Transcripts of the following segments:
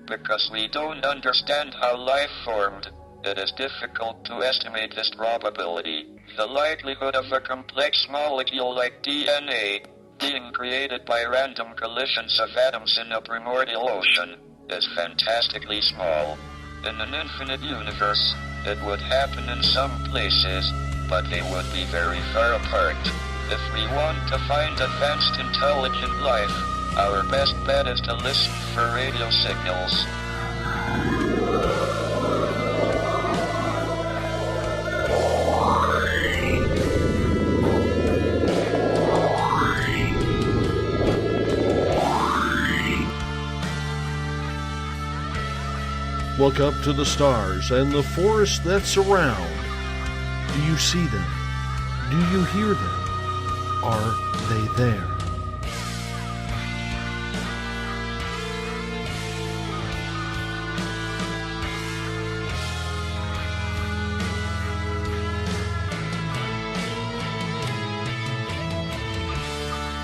Because we don't understand how life formed, it is difficult to estimate this probability. The likelihood of a complex molecule like DNA being created by random collisions of atoms in a primordial ocean is fantastically small. In an infinite universe, it would happen in some places, but they would be very far apart. If we want to find advanced intelligent life, our best bet is to listen for radio signals. Look up to the stars and the forest that surround. Do you see them? Do you hear them? Are they there?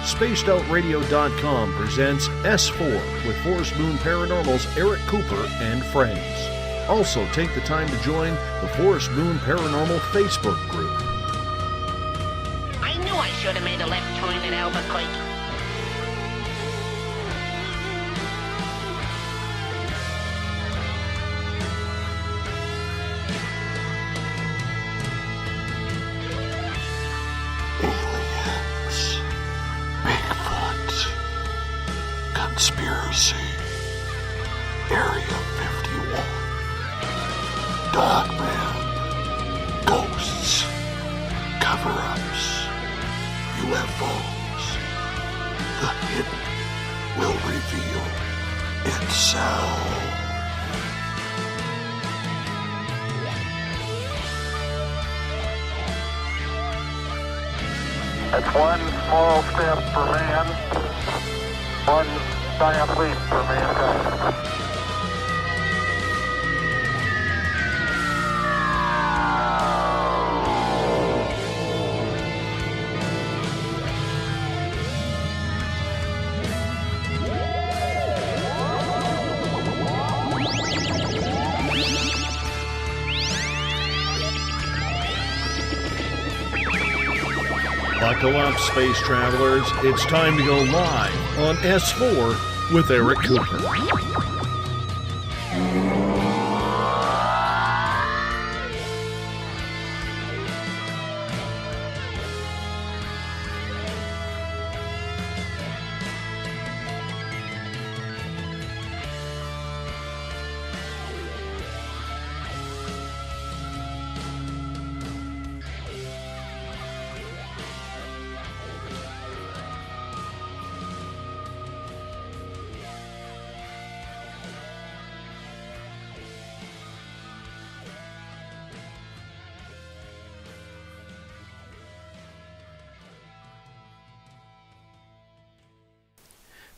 SpacedOutRadio.com presents S4 with Forest Moon Paranormal's Eric Cooper and friends. Also, take the time to join the Forest Moon Paranormal Facebook group. I knew I should have made a left turn at Albuquerque. Conspiracy, Area 51, Dogman, Ghosts, Cover-Ups, UFOs. The hidden will reveal itself. It's one small step for man, one giant leap for mankind. Buckle up, space travelers. It's time to go live on S4 with Eric Cooper.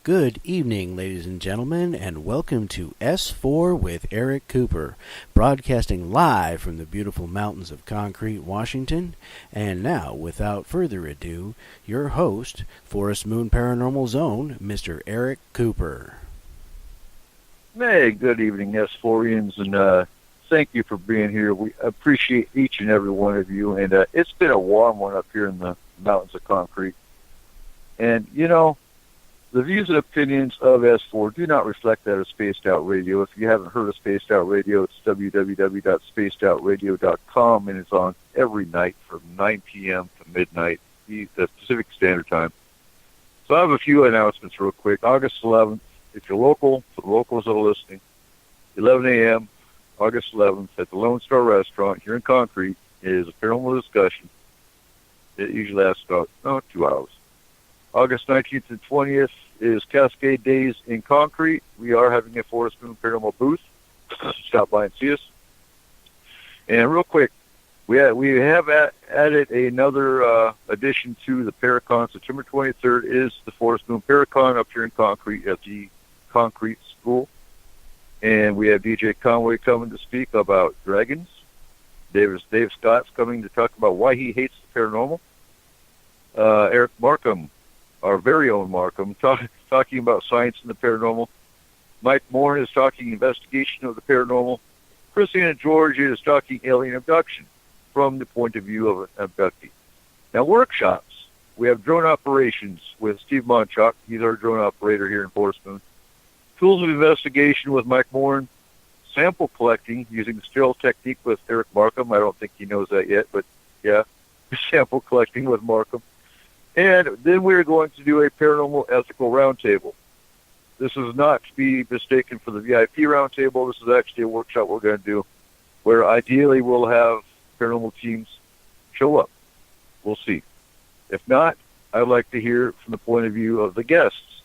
Good evening, ladies and gentlemen, and welcome to S4 with Eric Cooper, broadcasting live from the beautiful mountains of Concrete, Washington. And now, without further ado, your host, Forest Moon Paranormal Zone, Mr. Eric Cooper. Hey, good evening, S4ians, and thank you for being here. We appreciate each and every one of you, and it's been a warm one up here in the mountains of Concrete. And, you know, the views and opinions of S4 do not reflect that of Spaced Out Radio. If you haven't heard of Spaced Out Radio, it's www.spacedoutradio.com, and it's on every night from 9 p.m. to midnight, the Pacific Standard Time. So I have a few announcements real quick. August 11th, if you're local, for the locals that are listening, 11 a.m., August 11th, at the Lone Star Restaurant here in Concrete, is a paranormal discussion. It usually lasts about 2 hours. August 19th and 20th is Cascade Days in Concrete. We are having a Forest Moon Paranormal booth. Stop by and see us. And real quick, we have added another addition to the Paracon. September 23rd is the Forest Moon Paracon up here in Concrete at the Concrete School. And we have DJ Conway coming to speak about dragons. Dave Scott's coming to talk about why he hates the paranormal. Eric Markham, our very own Markham, talking about science and the paranormal. Mike Moore is talking investigation of the paranormal. Christina George is talking alien abduction from the point of view of an abductee. Now, workshops. We have drone operations with Steve Monchuk. He's our drone operator here in Forest Moon. Tools of investigation with Mike Moore. Sample collecting using the sterile technique with Eric Markham. I don't think he knows that yet, but yeah, sample collecting with Markham. And then we're going to do a paranormal ethical roundtable. This is not to be mistaken for the VIP roundtable. This is actually a workshop we're going to do where ideally we'll have paranormal teams show up. We'll see. If not, I'd like to hear from the point of view of the guests.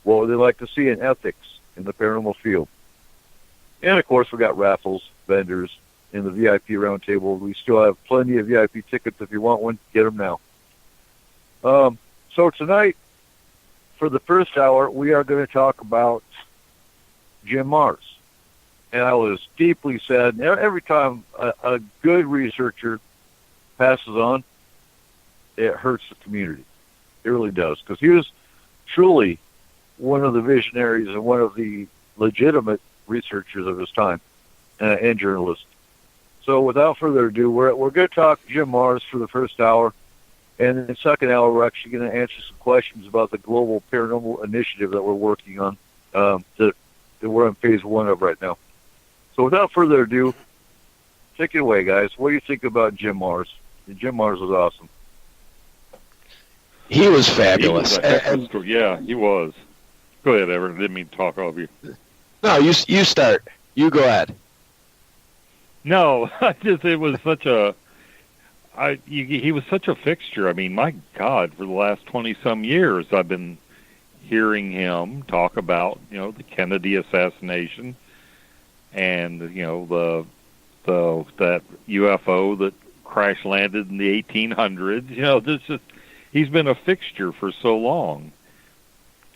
What would they like to see in ethics in the paranormal field? And, of course, we got raffles, vendors in the VIP roundtable. We still have plenty of VIP tickets. If you want one, get them now. So tonight, for the first hour, we are going to talk about Jim Mars. And I was deeply sad. Every time a good researcher passes on, it hurts the community. It really does. Because he was truly one of the visionaries and one of the legitimate researchers of his time and journalists. So without further ado, we're going to talk Jim Mars for the first hour. And in the second hour, we're actually going to answer some questions about the global paranormal initiative that we're working on, that we're in phase 1 of right now. So without further ado, take it away, guys. What do you think about Jim Mars? Jim Mars was awesome. He was fabulous. Yeah, he was. Go ahead, Everett. I didn't mean to talk over you. No, you start. You go ahead. No, it was such a... he was such a fixture. I mean, my God, for the last 20-some years, I've been hearing him talk about, the Kennedy assassination and, that UFO that crash landed in the 1800s. He's been a fixture for so long.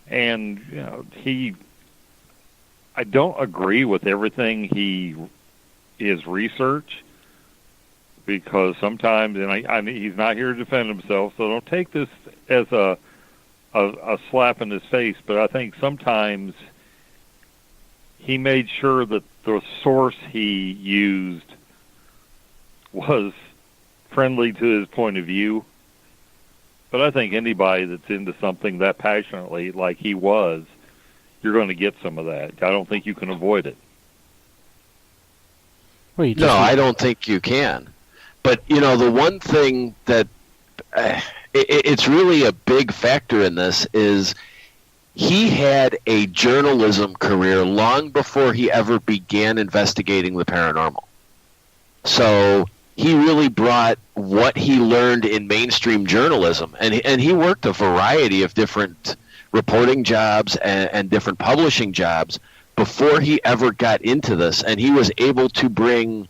And, I don't agree with everything his research, because sometimes, and he's not here to defend himself, so don't take this as a slap in his face, but I think sometimes he made sure that the source he used was friendly to his point of view. But I think anybody that's into something that passionately, like he was, you're going to get some of that. I don't think you can avoid it. No, I don't think you can. But, the one thing that it's really a big factor in this is he had a journalism career long before he ever began investigating the paranormal. So he really brought what he learned in mainstream journalism. And he worked a variety of different reporting jobs and different publishing jobs before he ever got into this. And he was able to bring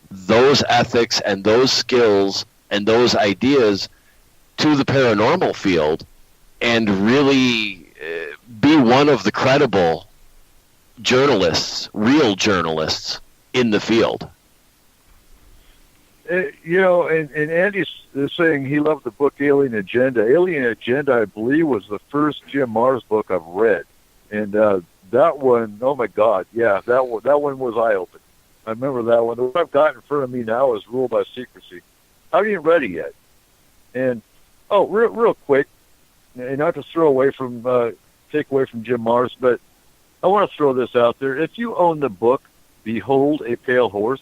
those ethics and those skills and those ideas to the paranormal field and really be one of the credible journalists, real journalists in the field. And Andy's saying he loved the book Alien Agenda. Alien Agenda, I believe, was the first Jim Mars book I've read. And that one, oh my God, yeah, that one was eye-opening. I remember that one. The one I've got in front of me now is Rule by Secrecy. I haven't even read it yet. And, real quick, and not to take away from Jim Mars, but I want to throw this out there. If you own the book, Behold a Pale Horse,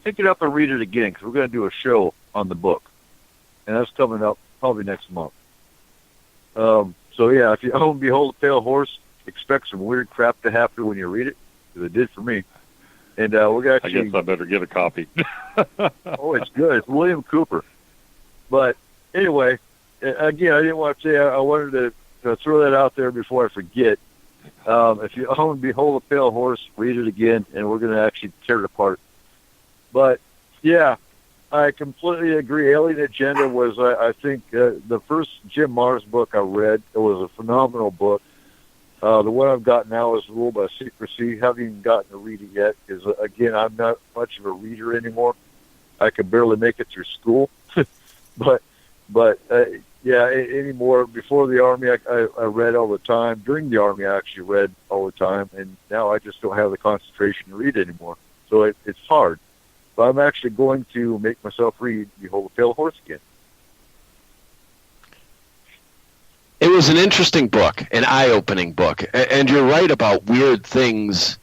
pick it up and read it again, because we're going to do a show on the book. And that's coming up probably next month. So, yeah, if you own Behold a Pale Horse, expect some weird crap to happen when you read it, because it did for me. And we're going to actually... I guess I better get a copy. Oh, it's good. It's William Cooper. But anyway, again, I didn't want to say, I wanted to throw that out there before I forget. If you own Behold a Pale Horse, read it again, and we're going to actually tear it apart. But, yeah, I completely agree. Alien Agenda was, I think, the first Jim Mars book I read. It was a phenomenal book. The one I've got now is Rule by Secrecy. Haven't even gotten to read it yet because, again, I'm not much of a reader anymore. I could barely make it through school. but anymore. Before the Army, I read all the time. During the Army, I actually read all the time, and now I just don't have the concentration to read anymore. So it's hard. But I'm actually going to make myself read Behold the Pale Horse again. It was an interesting book, an eye-opening book. And you're right about weird things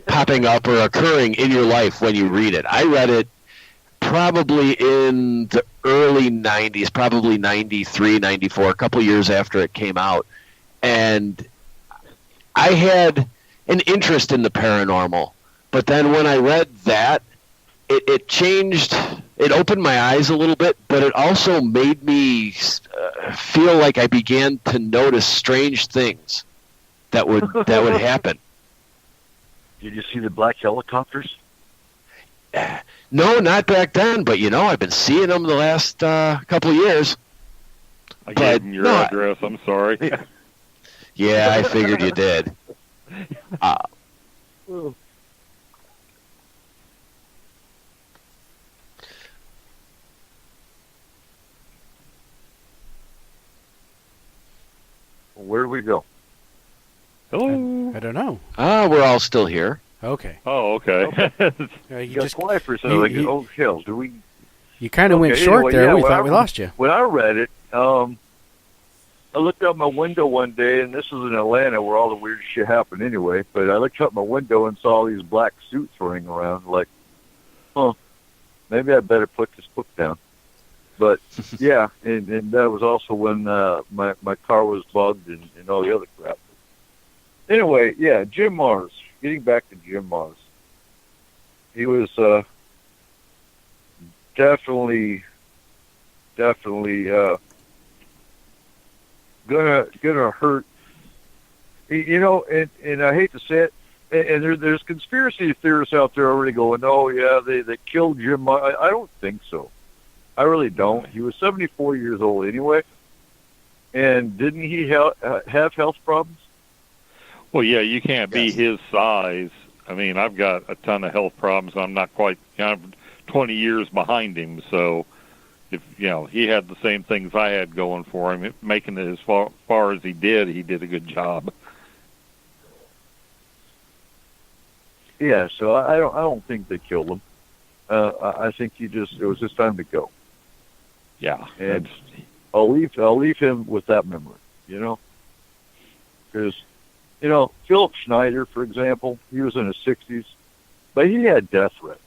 popping up or occurring in your life when you read it. I read it probably in the early 90s, probably 93, 94, a couple years after it came out. And I had an interest in the paranormal. But then when I read that, it changed, it opened my eyes a little bit, but it also made me feel like I began to notice strange things that would happen. Did you see the black helicopters? No, not back then, but I've been seeing them the last couple of years. I gave him your address, I'm sorry. Yeah, I figured you did. Where do we go? Hello. I don't know. We're all still here. Okay. Oh, okay. You got just quiet for a second. Oh, hell, do we? You kind of went short there. Yeah, we thought we lost you. When I read it, I looked out my window one day, and this was in Atlanta where all the weird shit happened anyway, but I looked out my window and saw these black suits running around, like, maybe I better put this book down. But, yeah, and that was also when my car was bugged and all the other crap. Anyway, yeah, Jim Mars. Getting back to Jim Mars. He was definitely gonna hurt. And I hate to say it, and there's conspiracy theorists out there already going, oh yeah, they killed Jim Mars. I don't think so. I really don't. He was 74 years old anyway, and didn't he have health problems? Well, yeah, you can't be his size. I mean, I've got a ton of health problems. I'm not quite, I'm 20 years behind him. So, if he had the same things I had going for him, making it as far as he did a good job. Yeah, so I don't think they killed him. I think it was just time to go. Yeah, and I'll leave him with that memory. Because. Philip Schneider, for example, he was in his 60s, but he had death threats.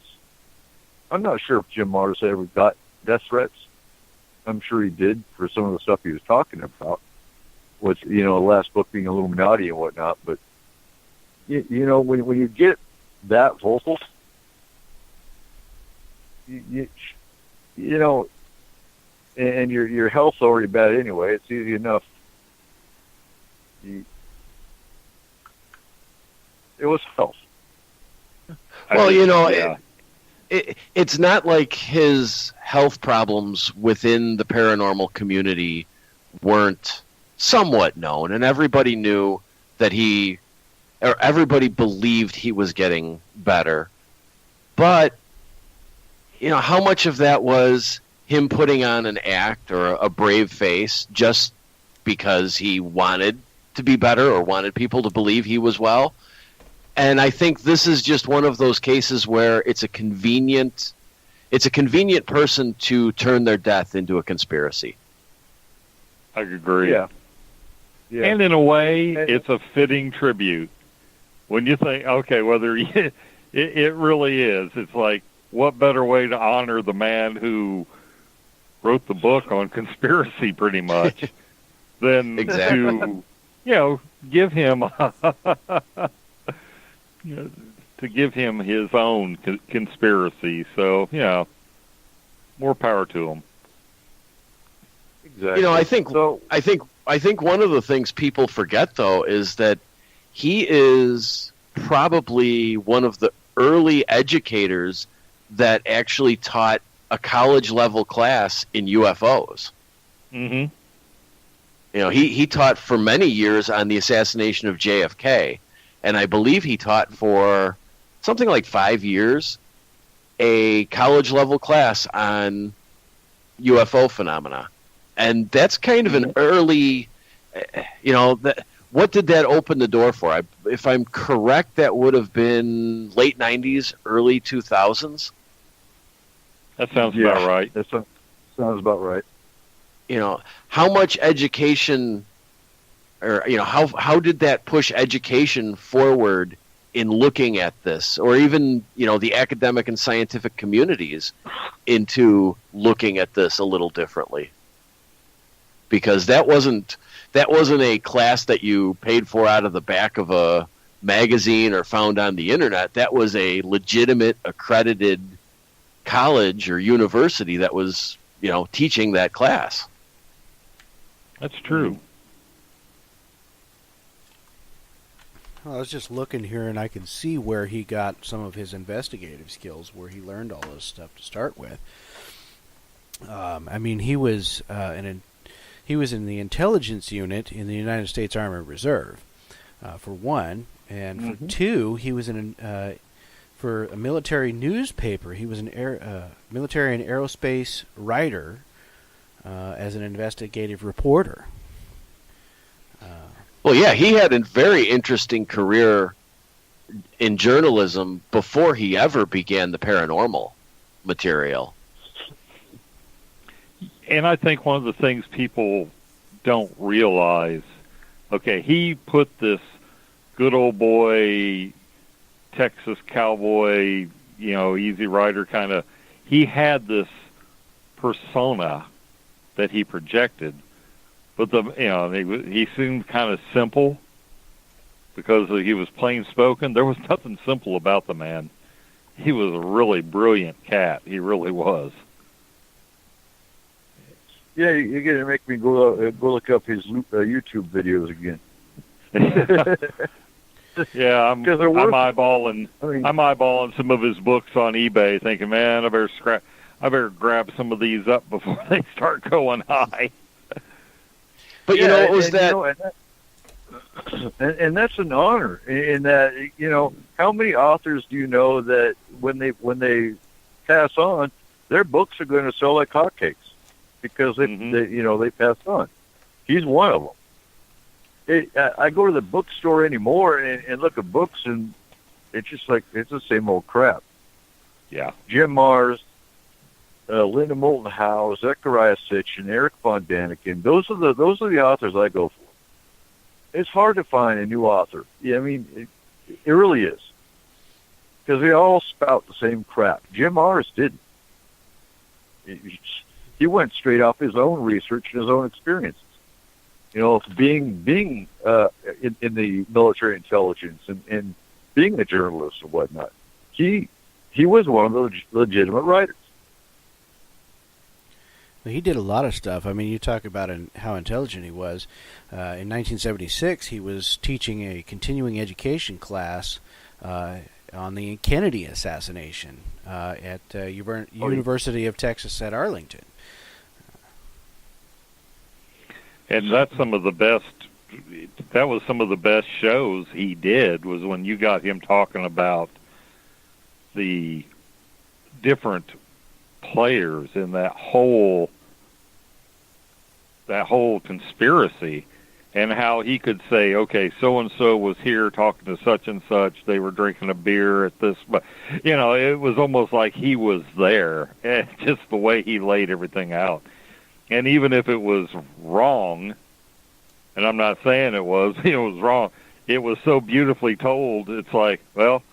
I'm not sure if Jim Mars ever got death threats. I'm sure he did for some of the stuff he was talking about, with, the last book being Illuminati and whatnot. But, when you get that vocal, and your health's already bad anyway, it's easy enough. It was health. Well, it's not like his health problems within the paranormal community weren't somewhat known, and everybody knew that everybody believed he was getting better. But, how much of that was him putting on an act or a brave face just because he wanted to be better or wanted people to believe he was well? And I think this is just one of those cases where it's a convenient person to turn their death into a conspiracy. I agree. Yeah. And in a way, it's a fitting tribute. When you think, okay, it really is. It's like, what better way to honor the man who wrote the book on conspiracy, pretty much, than to, give him to give him his own conspiracy. So, more power to him. Exactly. I think one of the things people forget, though, is that he is probably one of the early educators that actually taught a college-level class in UFOs. Mm-hmm. He taught for many years on the assassination of JFK. And I believe he taught for something like 5 years a college-level class on UFO phenomena. And that's kind of an early, what did that open the door for? If I'm correct, that would have been late 90s, early 2000s. That sounds about right. That sounds about right. How much education, or how did that push education forward in looking at this, or even the academic and scientific communities into looking at this a little differently? Because that wasn't a class that you paid for out of the back of a magazine or found on the internet. That was a legitimate, accredited college or university that was teaching that class. That's true. Well, I was just looking here, and I can see where he got some of his investigative skills, where he learned all this stuff to start with. He was in the intelligence unit in the United States Army Reserve, for one, and for two, he was for a military newspaper. He was an military and aerospace writer as an investigative reporter. Well, yeah, he had a very interesting career in journalism before he ever began the paranormal material. And I think one of the things people don't realize, okay, he put this good old boy, Texas cowboy, easy rider kind of, he had this persona that he projected, but he seemed kind of simple because he was plain spoken. There was nothing simple about the man. He was a really brilliant cat. He really was. Yeah, you're going to make me go look up his YouTube videos again. Yeah, I'm eyeballing some of his books on eBay, thinking, man, I better grab some of these up before they start going high. But it was and that's an honor. In that, how many authors do you know that when they pass on, their books are going to sell like hotcakes because they passed on. He's one of them. I go to the bookstore anymore and look at books, and it's just like it's the same old crap. Yeah, Jim Mars, Linda Moulton Howe, Zechariah Sitchin, Eric von Daniken. Those are the authors I go for. It's hard to find a new author. Yeah, I mean, it really is, because they all spout the same crap. Jim Mars didn't. He went straight off his own research and his own experiences. Being in the military intelligence and being a journalist and whatnot, he was one of the legitimate writers. Well, he did a lot of stuff. I mean, you talk about how intelligent he was. In 1976, he was teaching a continuing education class on the Kennedy assassination at University of Texas at Arlington. And that's some of the best. That was some of the best shows he did. Was when you got him talking about the different players in that whole conspiracy, and how he could say, okay, so and so was here talking to such and such. They were drinking a beer at this, but it was almost like he was there. Just the way he laid everything out. And even if it was wrong, and I'm not saying it was wrong, it was so beautifully told, it's like, well,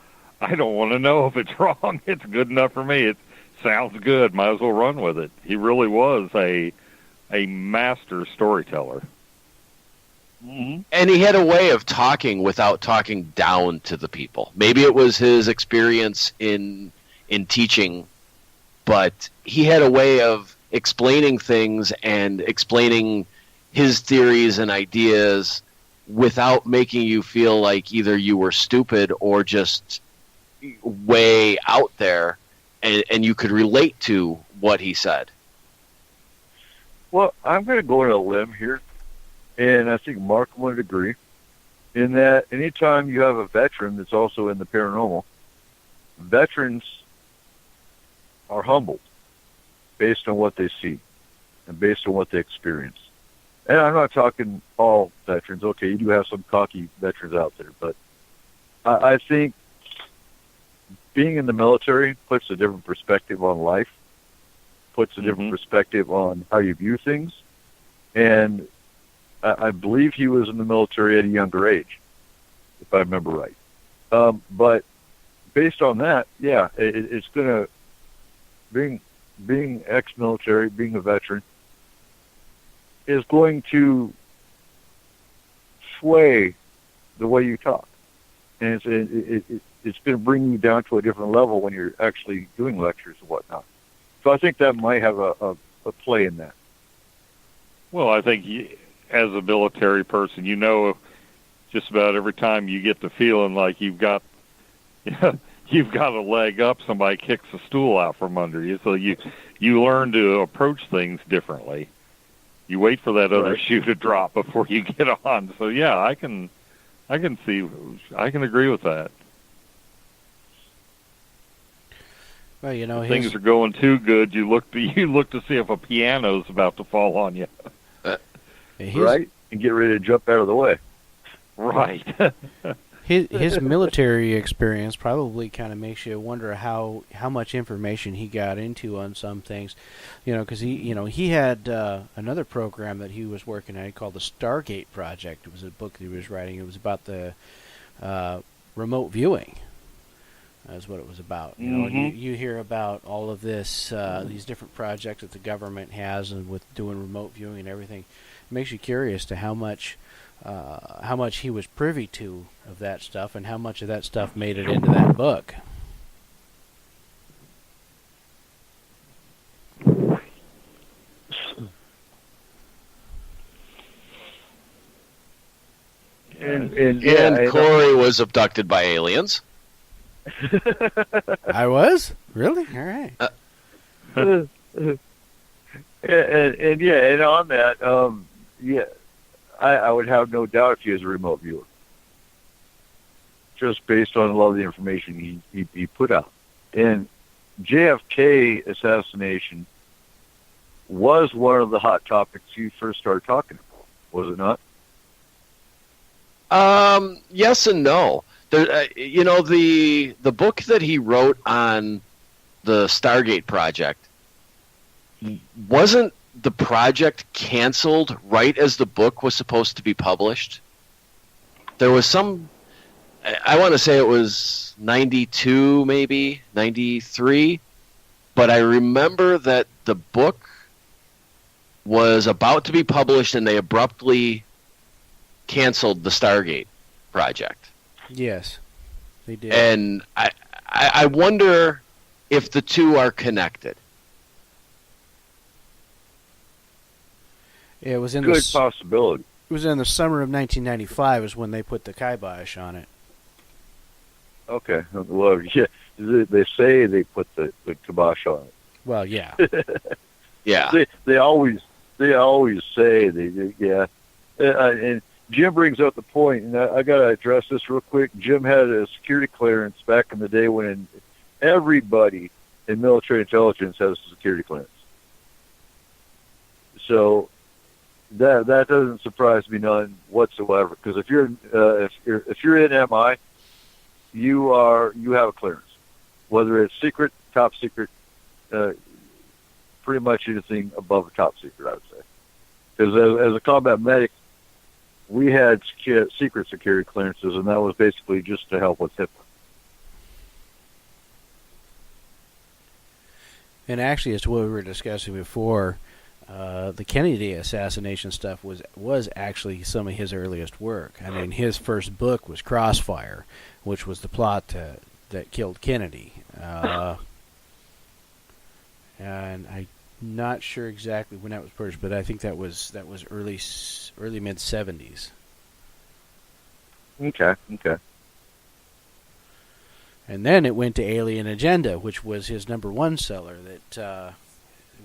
I don't want to know if it's wrong. It's good enough for me. It sounds good. Might as well run with it. He really was a master storyteller. Mm-hmm. And he had a way of talking without talking down to the people. Maybe it was his experience in teaching, but he had a way of explaining things and explaining his theories and ideas without making you feel like either you were stupid or just way out there, and you could relate to what he said. Well, I'm going to go on a limb here, and I think Mark would agree, in that anytime you have a veteran that's also in the paranormal, veterans are humbled based on what they see. and based on what they experienced. And I'm not talking all veterans. Okay, you do have some cocky veterans out there, but I think being in the military puts a different perspective on life, puts a different perspective on how you view things. And I believe he was in the military at a younger age, if I remember right. But based on that, yeah, it's going to, being ex-military, being a veteran, is going to sway the way you talk. And it's going to bring you down to a different level when you're actually doing lectures and whatnot. So I think that might have a play in that. Well, I think as a military person, you know, just about every time you get the feeling like you've got a leg up, somebody kicks a stool out from under you. So you learn to approach things differently. You wait for that other shoe to drop before you get on. So yeah, I can agree with that. Well, you know, if things are going too good, you look to see if a piano's about to fall on you. Right? And get ready to jump out of the way. Right. His military experience probably kind of makes you wonder how much information he got into on some things, you know, because he had another program that he was working on called the Stargate Project. It was a book that he was writing. It was about the remote viewing. That's what it was about. You know, you hear about all of this, these different projects that the government has, and with doing remote viewing and everything. It makes you curious to how much he was privy to of that stuff, and how much of that stuff made it into that book. And Corey was abducted by aliens. I was? Really? All right. And on that, I would have no doubt if he was a remote viewer, just based on a lot of the information he put out. And JFK assassination was one of the hot topics you first started talking about, was it not? Yes and no. There, you know, the book that he wrote on the Stargate project, wasn't the project canceled right as the book was supposed to be published? There was some, I want to say it was 92, maybe 93, but I remember that the book was about to be published and they abruptly canceled the Stargate project. Yes, they did. And I wonder if the two are connected. Yeah, it was in good possibility. It was in the summer of 1995 is when they put the kibosh on it. Okay. Well, yeah, they say they put the kibosh on it. Well, yeah. Yeah. They always say yeah. And Jim brings up the point, and I got to address this real quick. Jim had a security clearance back in the day when everybody in military intelligence has a security clearance. So that doesn't surprise me none whatsoever. Because if you're in MI, you have a clearance, whether it's secret, top secret, pretty much anything above a top secret, I would say. Because as a combat medic, we had secret security clearances, and that was basically just to help with HIPAA. And actually, as to what we were discussing before, the Kennedy assassination stuff was actually some of his earliest work. I mean, his first book was Crossfire, which was the plot that killed Kennedy. And I'm not sure exactly when that was published, but I think that was early mid 70s. Okay. And then it went to Alien Agenda, which was his #1 seller that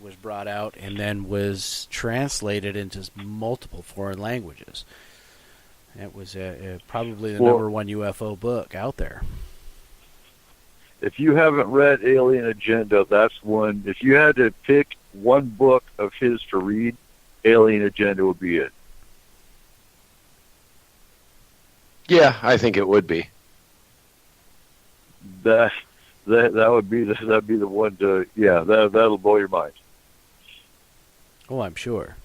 was brought out and then was translated into multiple foreign languages. That was probably the #1 UFO book out there. If you haven't read Alien Agenda, that's one. If you had to pick one book of his to read, Alien Agenda would be it. Yeah, I think it would be. That would be that'd be the one to that'll blow your mind. Oh, I'm sure.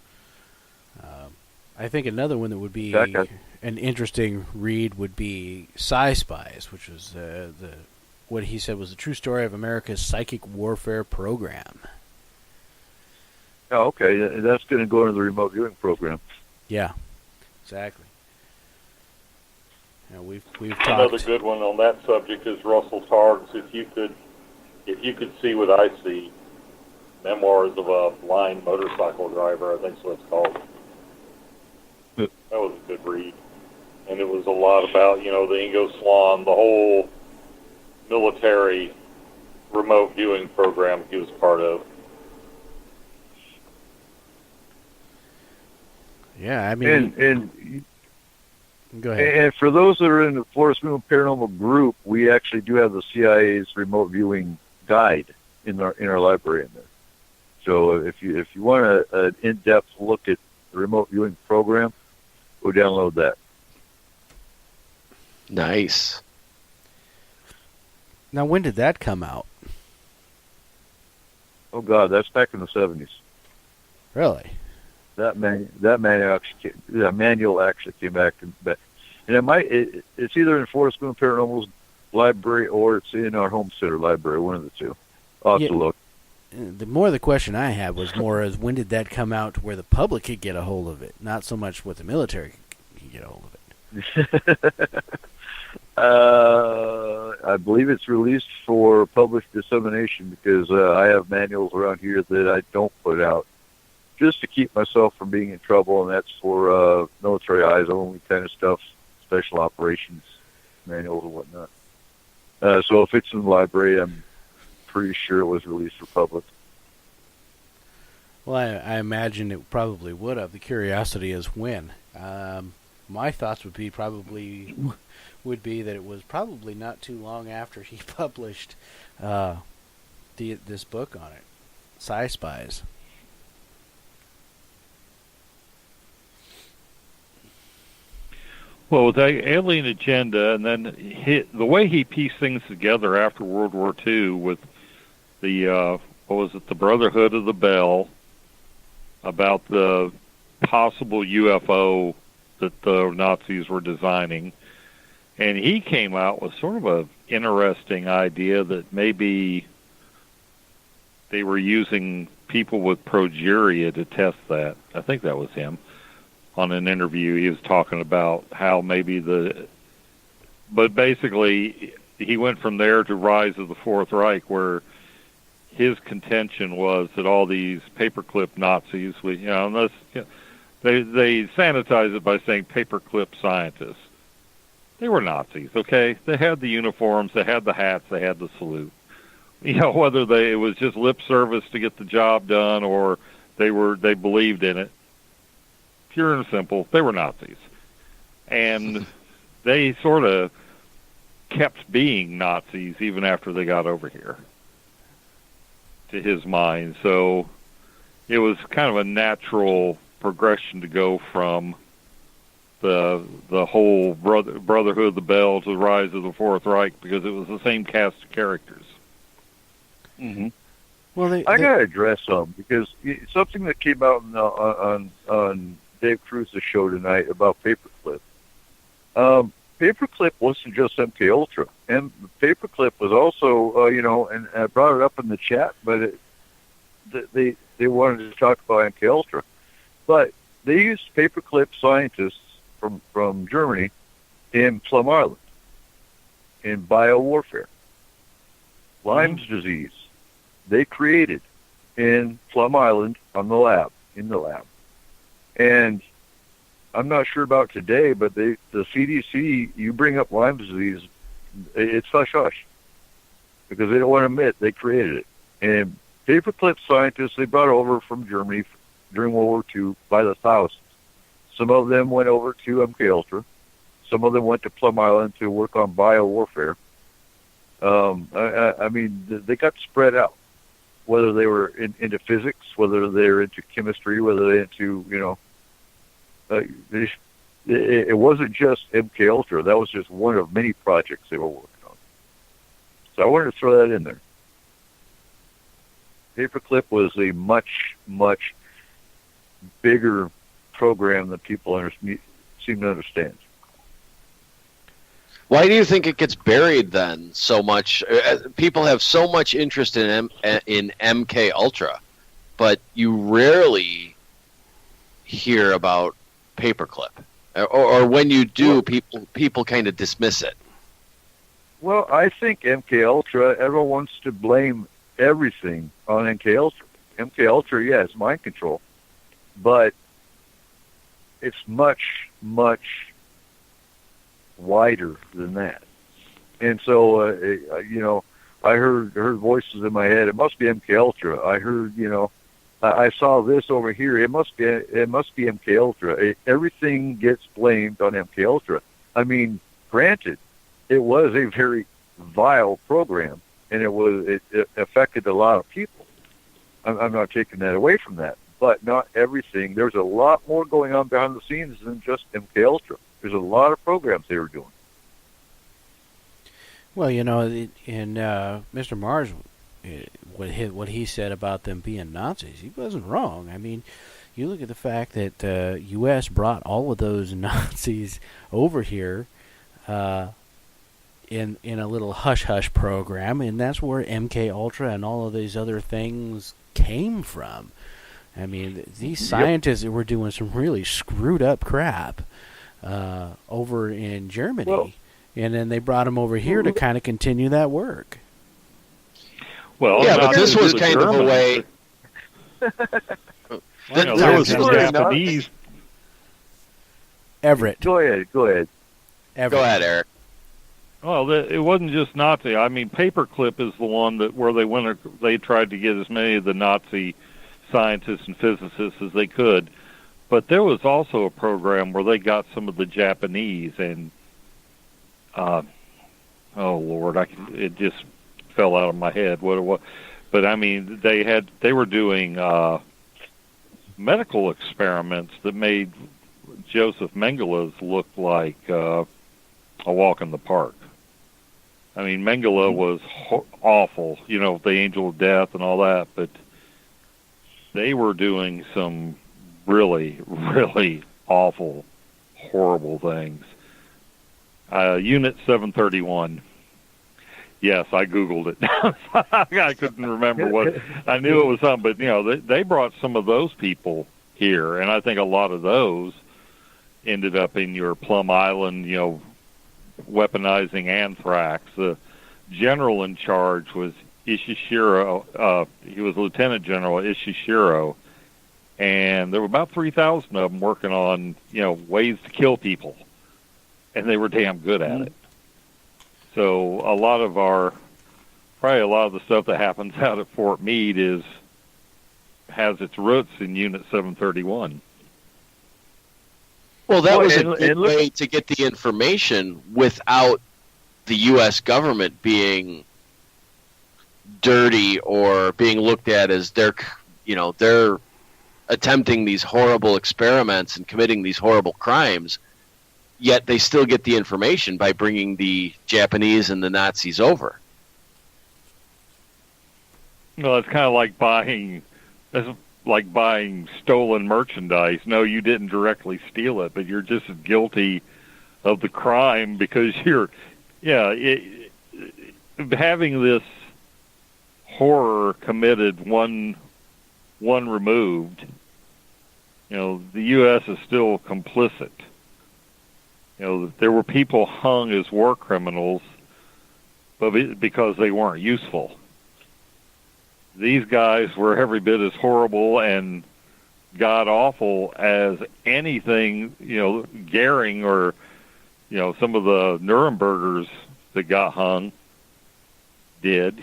I think another one that would be an interesting read would be Sci-Spies, which was what he said was the true story of America's psychic warfare program. Oh, okay. That's going to go into the remote viewing program. Yeah, exactly. We've talked. Another good one on that subject is Russell Targ's If You Could See What I See, Memoirs of a Blind Motorcycle Driver, I think is what it's called. That was a good read. And it was a lot about, the Ingo Swann, the whole military remote viewing program he was part of. Yeah, I mean... And go ahead. And for those that are in the Forest Moon Paranormal group, we actually do have the CIA's remote viewing guide in our library in there. So if you want an in-depth look at the remote viewing program, go download that. Nice. Now, when did that come out? Oh God, that's back in the 70s. Really? That manual actually came back, and it's either in Forest Moon Paranormal's library or it's in our home center library, one of the two. I'll have to look. The question I had was more as when did that come out to where the public could get a hold of it, not so much what the military could get a hold of it. I believe it's released for public dissemination because I have manuals around here that I don't put out just to keep myself from being in trouble, and that's for military eyes only kind of stuff, special operations manuals and whatnot. So if it's in the library, I'm pretty sure it was released for public. Well, I imagine it probably would have. The curiosity is when. My thoughts would be that it was probably not too long after he published this book on it, Sci-Spies. Well, with the Alien Agenda, and then the way he pieced things together after World War II with the, the Brotherhood of the Bell, about the possible UFO that the Nazis were designing. And he came out with sort of an interesting idea that maybe they were using people with progeria to test that. I think that was him. On an interview, he was talking about how maybe but basically he went from there to Rise of the Fourth Reich, where his contention was that all these paperclip Nazis, they sanitize it by saying paperclip scientists. They were Nazis, okay? They had the uniforms, they had the hats, they had the salute. Whether it was just lip service to get the job done or they believed in it. Pure and simple, they were Nazis. And they sort of kept being Nazis even after they got over here, to his mind. So it was kind of a natural progression to go from the whole Brotherhood of the Bell to the Rise of the Fourth Reich, because it was the same cast of characters. Mm-hmm. Well, I got to address something, because something that came out on Dave Cruz's show tonight about Paperclip. Paperclip wasn't just MK Ultra, and Paperclip was also, and I brought it up in the chat, but they wanted to talk about MK Ultra, but they used Paperclip scientists from Germany in Plum Island in biowarfare. Lyme's disease, they created in Plum Island in the lab. And I'm not sure about today, but the CDC, you bring up Lyme disease, it's hush-hush, because they don't want to admit they created it. And paperclip scientists, they brought over from Germany during World War II by the thousands. Some of them went over to MK Ultra. Some of them went to Plum Island to work on biowarfare. They got spread out. whether they were into physics, whether they're into chemistry, whether they're into, it wasn't just MK Ultra. That was just one of many projects they were working on. So I wanted to throw that in there. Paperclip was a much, much bigger program than people seem to understand. Why do you think it gets buried then so much? People have so much interest in MK Ultra, but you rarely hear about Paperclip, or when you do, people kind of dismiss it. Well, I think MK Ultra, everyone wants to blame everything on MK Ultra. MK Ultra, yeah, it's mind control, but it's much, much wider than that. And so, I heard voices in my head. It must be MK Ultra. I heard, I saw this over here. It must be MK Ultra. Everything gets blamed on MK Ultra. I mean, granted, it was a very vile program, and it affected a lot of people. I'm not taking that away from that, but not everything. There's a lot more going on behind the scenes than just MK Ultra. There's a lot of programs they were doing. Well, in Mr. Mars, what he said about them being Nazis, he wasn't wrong. I mean, you look at the fact that the U.S. brought all of those Nazis over here in a little hush-hush program, and that's where MK Ultra and all of these other things came from. I mean, these scientists were doing some really screwed up crap over in Germany, and then they brought them over here to kind of continue that work. Well, yeah, but this was kind of a way. There was the Japanese. Everett. Go ahead. Everett. Go ahead, Eric. Well, it wasn't just Nazi. I mean, Paperclip is the one where they tried to get as many of the Nazi scientists and physicists as they could. But there was also a program where they got some of the Japanese, and oh Lord, it just fell out of my head what it was. But I mean, they were doing medical experiments that made Joseph Mengele's look like a walk in the park. I mean, Mengele was awful, the angel of death and all that, but they were doing some really, really awful, horrible things. Unit 731. Yes, I Googled it. I couldn't remember what. I knew it was something, but, they brought some of those people here, and I think a lot of those ended up in your Plum Island, weaponizing anthrax. The general in charge was Ishishiro. He was Lieutenant General Ishishiro, and there were about 3,000 of them working on, ways to kill people, and they were damn good at it. So a lot of the stuff that happens out at Fort Meade has its roots in Unit 731. Well, that was a good way to get the information without the U.S. government being dirty or being looked at as they're attempting these horrible experiments and committing these horrible crimes, yet they still get the information by bringing the Japanese and the Nazis over. Well, it's kind of like buying stolen merchandise. No, you didn't directly steal it, but you're just as guilty of the crime because having this horror committed one removed, the U.S. is still complicit. There were people hung as war criminals, but because they weren't useful. These guys were every bit as horrible and god-awful as anything, Goering or, some of the Nurembergers that got hung did.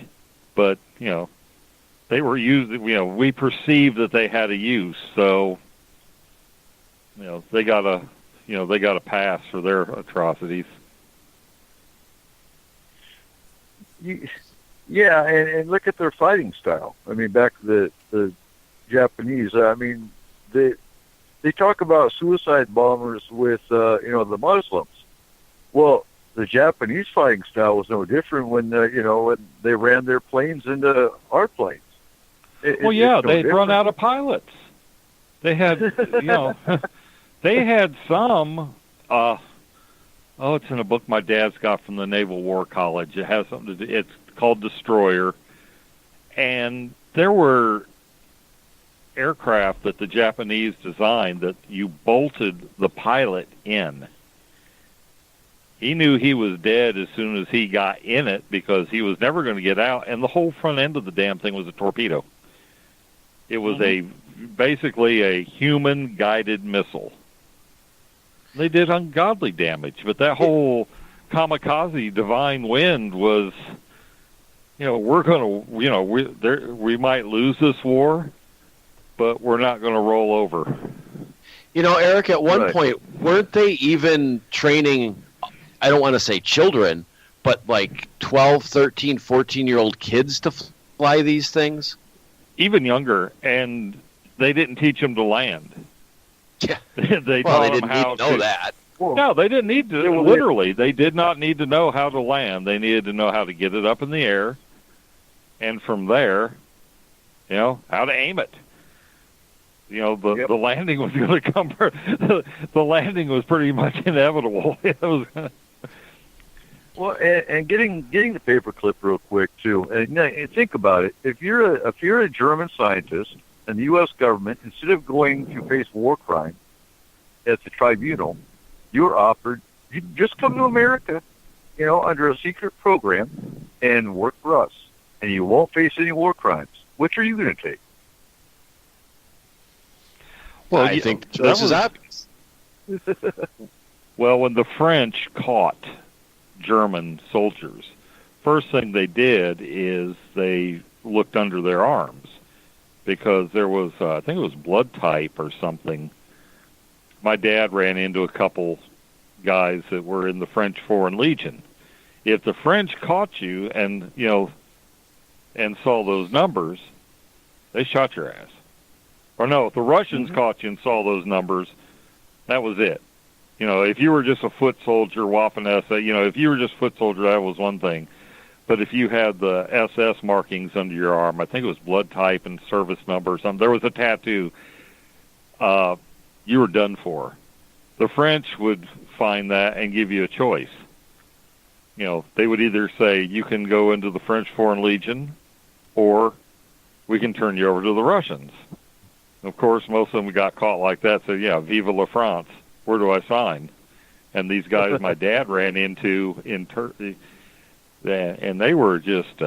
But, they were used, we perceived that they had a use, so, they got a pass for their atrocities. Yeah, and look at their fighting style. I mean, back to the Japanese. I mean, they talk about suicide bombers with the Muslims. Well, the Japanese fighting style was no different when when they ran their planes into our planes. They'd different. run out of pilots. They had they had some. It's in a book my dad's got from the Naval War College. It has something to do. It's called Destroyer, and there were aircraft that the Japanese designed that you bolted the pilot in. He knew he was dead as soon as he got in it because he was never going to get out, and the whole front end of the damn thing was a torpedo. It was basically a human-guided missile. They did ungodly damage, but that whole kamikaze divine wind was, we're going to, we might lose this war, but we're not going to roll over. Eric, at one point, weren't they even training, I don't want to say children, but like 12, 13, 14-year-old kids to fly these things? Even younger, and they didn't teach them to land. Yeah. They didn't need to know that. No, they didn't need to. Literally, they did not need to know how to land. They needed to know how to get it up in the air, and from there, how to aim it. The landing was going to come. The landing was pretty much inevitable. It was. Well, and getting the paperclip real quick too. And think about it. If you're a German scientist and the U.S. government, instead of going to face war crime at the tribunal, you're offered you just come to America, under a secret program and work for us, and you won't face any war crimes. Which are you going to take? Well, I think this is obvious. Well, when the French caught German soldiers, first thing they did is they looked under their arms because there was, I think it was blood type or something. My dad ran into a couple guys that were in the French Foreign Legion. If the French caught you and, and saw those numbers, they shot your ass. Or no, if the Russians caught you and saw those numbers, that was it. If you were just a foot soldier, Waffen-SS, if you were just foot soldier, that was one thing. But if you had the SS markings under your arm, I think it was blood type and service number or something, there was a tattoo, you were done for. The French would find that and give you a choice. They would either say, you can go into the French Foreign Legion, or we can turn you over to the Russians. Of course, most of them got caught like that, so yeah, vive la France. Where do I sign? And these guys my dad ran into in Turkey, and they were just,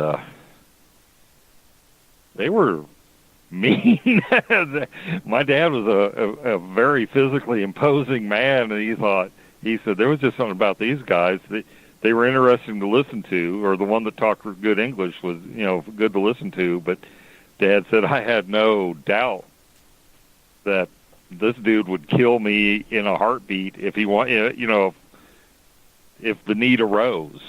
they were mean. My dad was a very physically imposing man, and he said there was just something about these guys that they were interesting to listen to, or the one that talked good English was, good to listen to, but Dad said I had no doubt that this dude would kill me in a heartbeat if he if the need arose,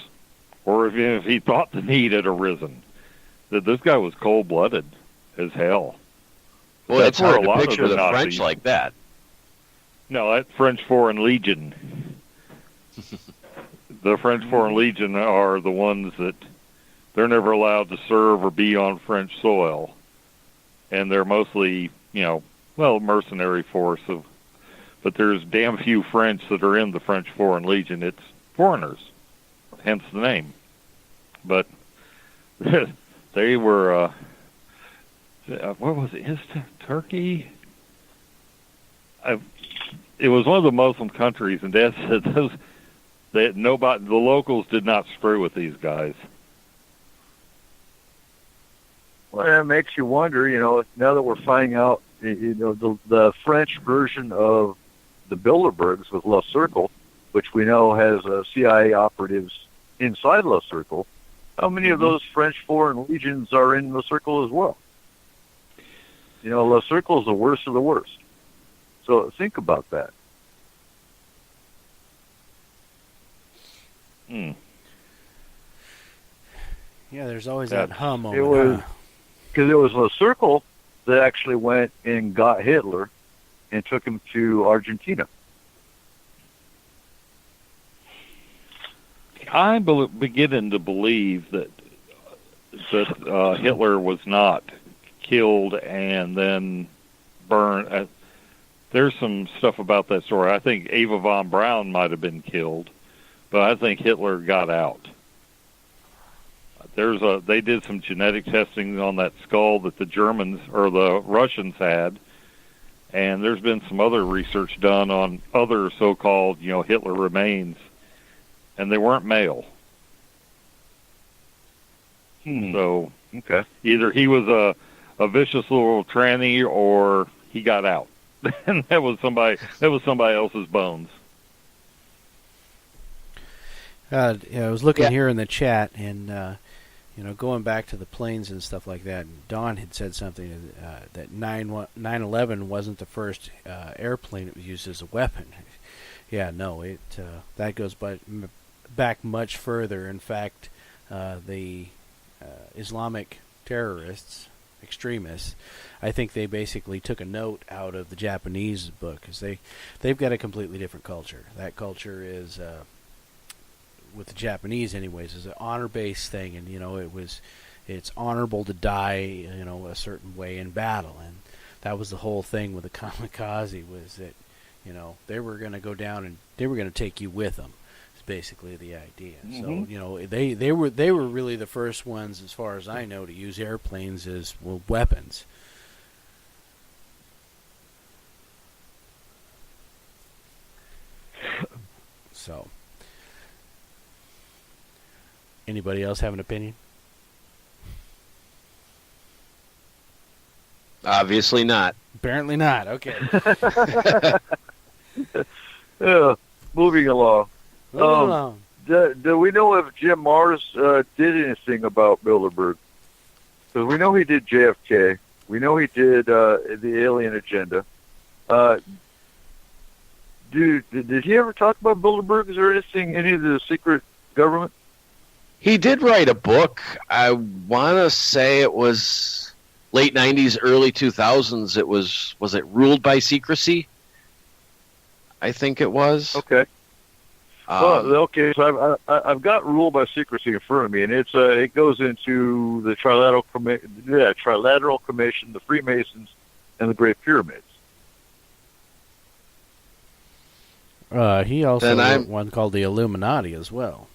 or if he thought the need had arisen. That this guy was cold-blooded as hell. Well, it's hard to picture the French like that. No, that's French Foreign Legion. The French Foreign Legion are the ones that they're never allowed to serve or be on French soil, and they're mostly, mercenary force but there's damn few French that are in the French Foreign Legion. It's foreigners, hence the name. But they were, what was it? Turkey? It was one of the Muslim countries, and Dad said the locals did not screw with these guys. Well, that makes you wonder, now that we're finding out, the French version of the Bilderbergs with Le Cercle, which we know has CIA operatives inside Le Cercle, how many of those French Foreign Legions are in Le Cercle as well? Le Cercle is the worst of the worst. So think about that. Yeah, there's always that hum moment. It was because it was a circle that actually went and got Hitler and took him to Argentina. I'm beginning to believe that Hitler was not killed and then burned. There's some stuff about that story. I think Eva von Braun might have been killed, but I think Hitler got out. They did some genetic testing on that skull that the Germans or the Russians had, and there's been some other research done on other so-called, Hitler remains, and they weren't male. So okay, either he was a vicious little tranny or he got out, and that was somebody else's bones. I was looking here in the chat, and going back to the planes and stuff like that. And Don had said something that 9/11 wasn't the first airplane that was used as a weapon. Yeah, no, that goes back much further. In fact, the Islamic terrorists, extremists, I think they basically took a note out of the Japanese book, because they've got a completely different culture. That culture is, with the Japanese anyways, is an honor-based thing, and it's honorable to die a certain way in battle, and that was the whole thing with the kamikaze, was that they were going to go down and they were going to take you with them. Basically the idea. So they were really the first ones, as far as I know, to use airplanes as weapons. So, anybody else have an opinion? Obviously not. Apparently not. Okay. Moving along. Do we know if Jim Marrs did anything about Bilderberg? Because we know he did JFK. We know he did the alien agenda. Did he ever talk about Bilderberg? Is there any of the secret government? He did write a book. I want to say it was late 90s, early 2000s. It was it Ruled by Secrecy? I think it was. Okay. Okay, so I've got Ruled by Secrecy in front of me, and it goes into the Trilateral Commission, the Freemasons, and the Great Pyramids. He also wrote one called the Illuminati as well.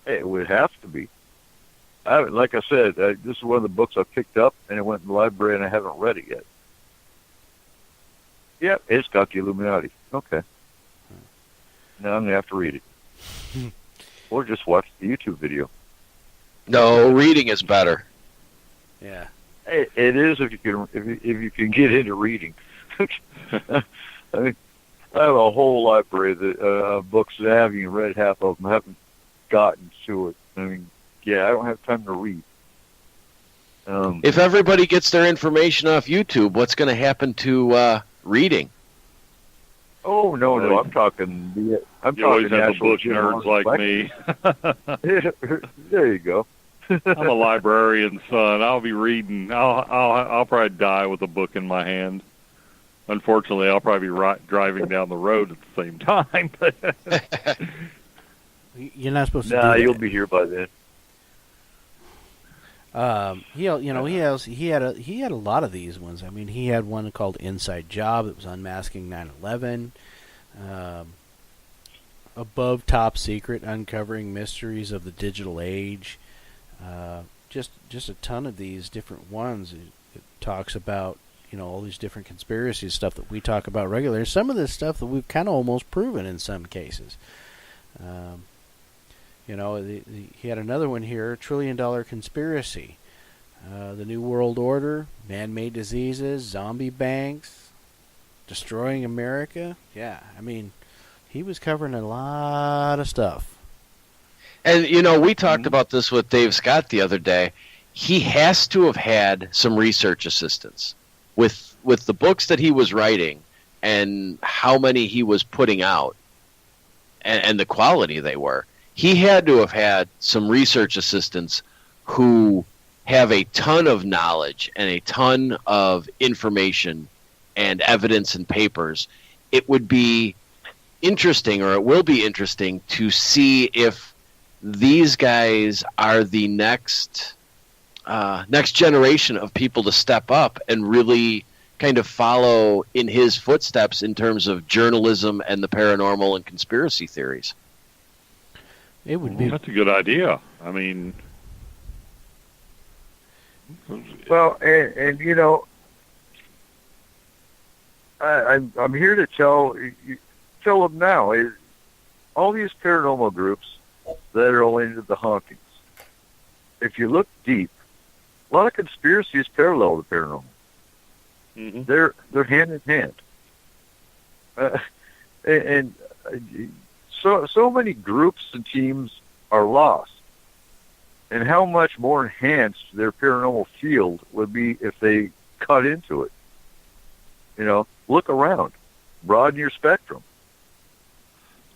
It would have to be. Like I said, this is one of the books I picked up, and it went in the library, and I haven't read it yet. Yep, it's got the Illuminati. Okay. Now I'm going to have to read it. Or just watch the YouTube video. No, reading is better. Yeah. It is if you can get into reading. I mean, I have a whole library of books that I haven't even read half of them. I haven't gotten to it. I mean, I don't have time to read. If everybody gets their information off YouTube, what's going to happen to reading? Oh no! I'm talking. You always have the book nerds like me. There you go. I'm a librarian's son. I'll be reading. I'll probably die with a book in my hand. Unfortunately, I'll probably be driving down the road at the same time. You're not supposed to. Nah, do you'll that. be here by then. He had a lot of these ones. I mean, he had one called Inside Job that was unmasking 9/11. Above Top Secret, uncovering mysteries of the digital age. Just a ton of these different ones. It talks about all these different conspiracy stuff that we talk about regularly. Some of this stuff that we've kind of almost proven in some cases. He had another one here, $1 trillion conspiracy. The New World Order, man-made diseases, zombie banks, destroying America. Yeah, I mean, he was covering a lot of stuff. And, we talked about this with Dave Scott the other day. He has to have had some research assistance. With the books that he was writing and how many he was putting out and the quality they were. he had to have had some research assistants who have a ton of knowledge and a ton of information and evidence and papers. It would be interesting, or it will be interesting, to see if these guys are the next generation of people to step up and really kind of follow in his footsteps in terms of journalism and the paranormal and conspiracy theories. It would be. That's a good idea. I mean, well, and you know, I'm here to tell them now. All these paranormal groups that are all into the hauntings. If you look deep, a lot of conspiracies parallel the paranormal. mm-hmm. They're hand in hand, and so many groups and teams are lost. And how much more enhanced their paranormal field would be if they cut into it. You know, look around, broaden your spectrum.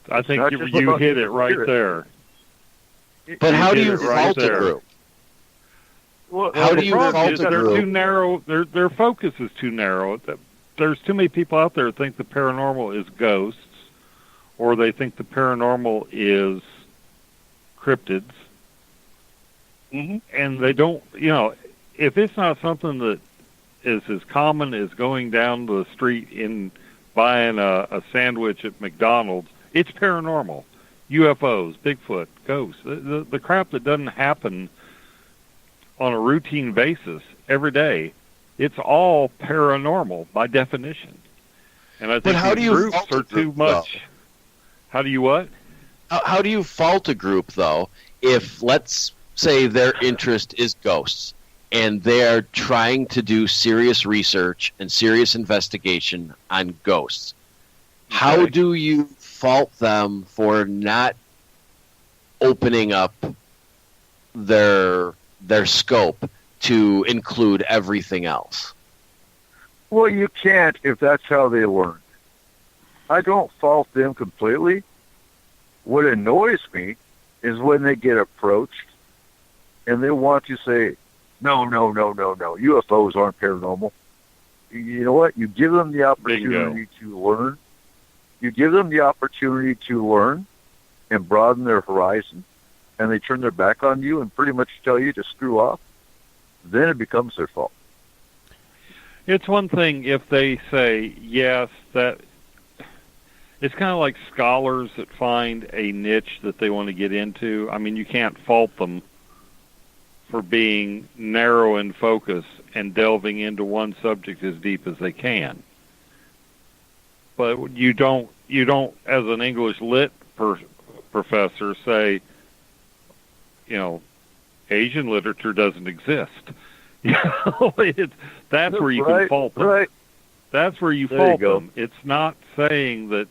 I think you hit it right there. But how do you fault a group? Well, how do you fault a they're group? too narrow. Their focus is too narrow. There's too many people out there who think the paranormal is ghosts, or they think the paranormal is cryptids. Mm-hmm. And they don't, if it's not something that is as common as going down the street and buying a sandwich at McDonald's, it's paranormal. UFOs, Bigfoot, ghosts, the crap that doesn't happen on a routine basis every day, it's all paranormal by definition. And I think how do you groups fault are a group, too much. though? How do you what? How do you fault a group, though, if, let's say, their interest is ghosts, and they're trying to do serious research and serious investigation on ghosts? Okay. How do you fault them for not opening up their scope to include everything else? Well, you can't if that's how they learn. I don't fault them completely. What annoys me is when they get approached and they want to say, no, UFOs aren't paranormal. You know what? You give them the opportunity to learn. You give them the opportunity to learn and broaden their horizon, and they turn their back on you and pretty much tell you to screw off, then it becomes their fault. It's one thing if they say, yes, that it's kind of like scholars that find a niche that they want to get into. I mean, you can't fault them for being narrow in focus and delving into one subject as deep as they can. But you don't, as an English lit professor, say, Asian literature doesn't exist. That's where you can fault them. Right. That's where you fault them. It's not saying that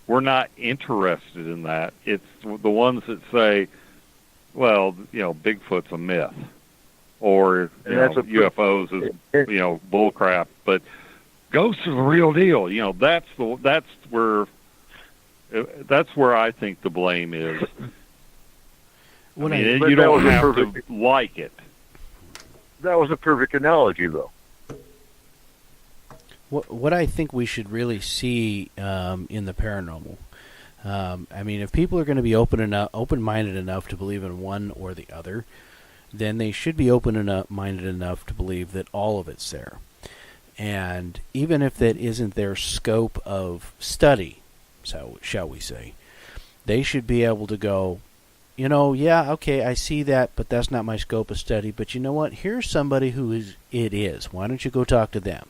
we're not interested in that. It's the ones that say, well, Bigfoot's a myth, or UFOs is bullcrap, but ghosts are the real deal. That's where I think the blame is. You don't have to like it. That was a perfect analogy, though. What I think we should really see in the paranormal, if people are going to be open-minded enough to believe in one or the other, then they should be open-minded enough to believe that all of it's there. And even if that isn't their scope of study, so shall we say, they should be able to go, okay, I see that, but that's not my scope of study. But you know what? Here's somebody it is. Why don't you go talk to them?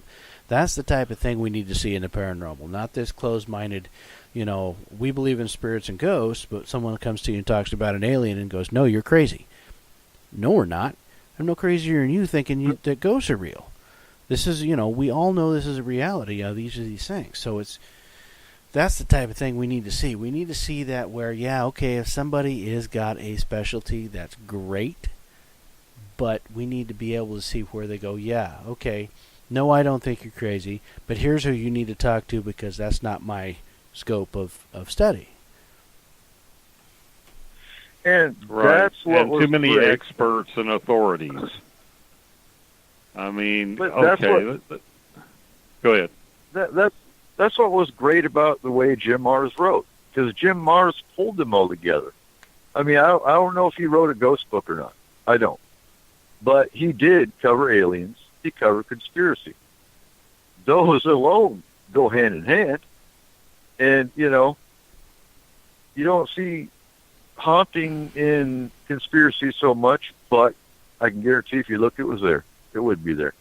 That's the type of thing we need to see in the paranormal, not this closed-minded, we believe in spirits and ghosts, but someone comes to you and talks about an alien and goes, no, you're crazy. No, we're not. I'm no crazier than you thinking that ghosts are real. This is, we all know this is a reality. These are these things. So that's the type of thing we need to see. We need to see that where, if somebody is got a specialty, that's great, but we need to be able to see where they go, okay, no, I don't think you're crazy, but here's who you need to talk to because that's not my scope of study. And Right. that's what and was too many great. experts and authorities. I mean, But that's okay. Go ahead. That's what was great about the way Jim Mars wrote, because Jim Mars pulled them all together. I mean, I don't know if he wrote a ghost book or not. I don't. But he did cover aliens. He covered conspiracy. Those alone go hand in hand. And, you don't see haunting in conspiracy so much, but I can guarantee if you looked, it was there. It would be there.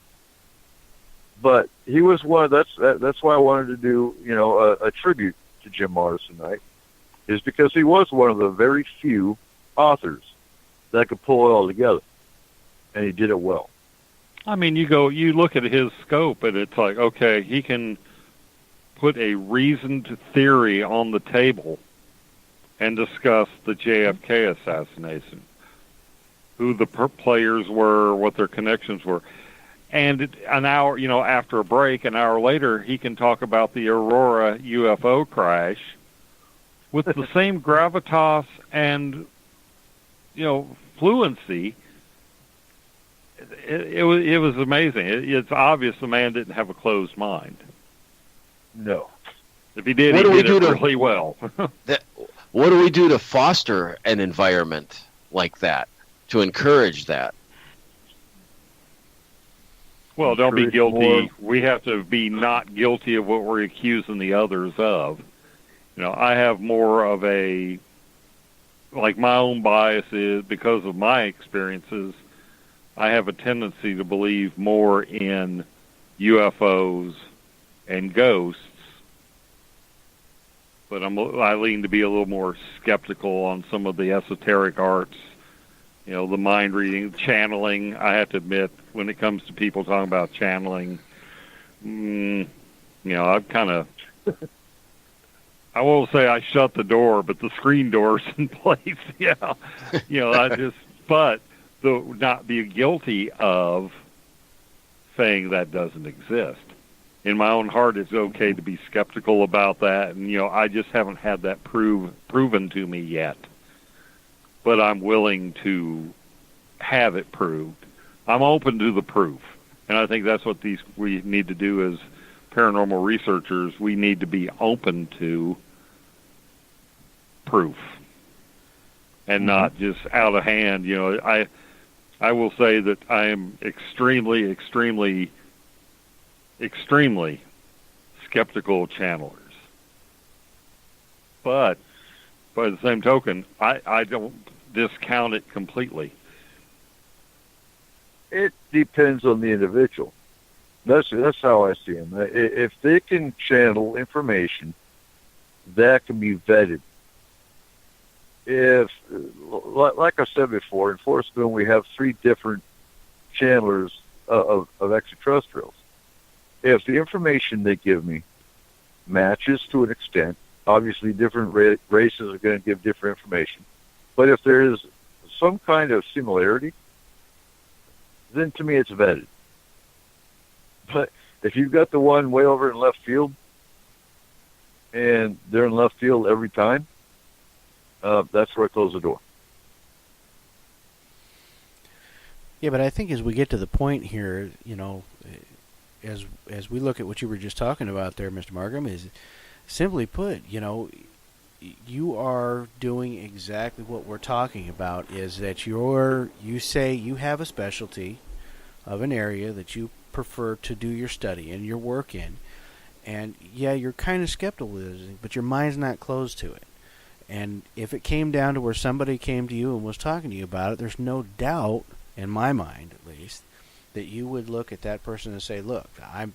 But he was one. That's why I wanted to do, a tribute to Jim Mars tonight, is because he was one of the very few authors that could pull it all together, and he did it well. I mean, you look at his scope, and it's like, okay, he can put a reasoned theory on the table and discuss the JFK assassination, who the players were, what their connections were. And an hour, after a break, an hour later, he can talk about the Aurora UFO crash with the same gravitas and, fluency. It was amazing. It's obvious the man didn't have a closed mind. No. If he did, he did it really well. What do we do to foster an environment like that, to encourage that? Well, don't be guilty. We have to be not guilty of what we're accusing the others of. I have more of my own bias is, because of my experiences, I have a tendency to believe more in UFOs and ghosts, but I lean to be a little more skeptical on some of the esoteric arts, the mind reading, channeling. I have to admit, when it comes to people talking about channeling, I've kind of, I won't say I shut the door, but the screen door's in place. But not be guilty of saying that doesn't exist. In my own heart, it's okay to be skeptical about that, and I just haven't had that proven to me yet. But I'm willing to have it proved. I'm open to the proof, and I think that's what we need to do as paranormal researchers. We need to be open to proof, and not just out of hand. I will say that I am extremely, extremely, extremely skeptical of channelers. But by the same token, I don't discount it completely. It depends on the individual. That's how I see them. If they can channel information, that can be vetted. If, like I said before, in Forest Boone we have 3 different channelers of extraterrestrials. If the information they give me matches to an extent, obviously different races are going to give different information, but if there is some kind of similarity, then to me it's vetted. But if you've got the one way over in left field, and they're in left field every time, that's where I close the door. Yeah, but I think as we get to the point here, as we look at what you were just talking about there, Mr. Markham, is simply put, you are doing exactly what we're talking about, is that you say you have a specialty of an area that you prefer to do your study and your work in, and yeah, you're kind of skeptical, but your mind's not closed to it. And if it came down to where somebody came to you and was talking to you about it, there's no doubt, in my mind at least, that you would look at that person and say, look,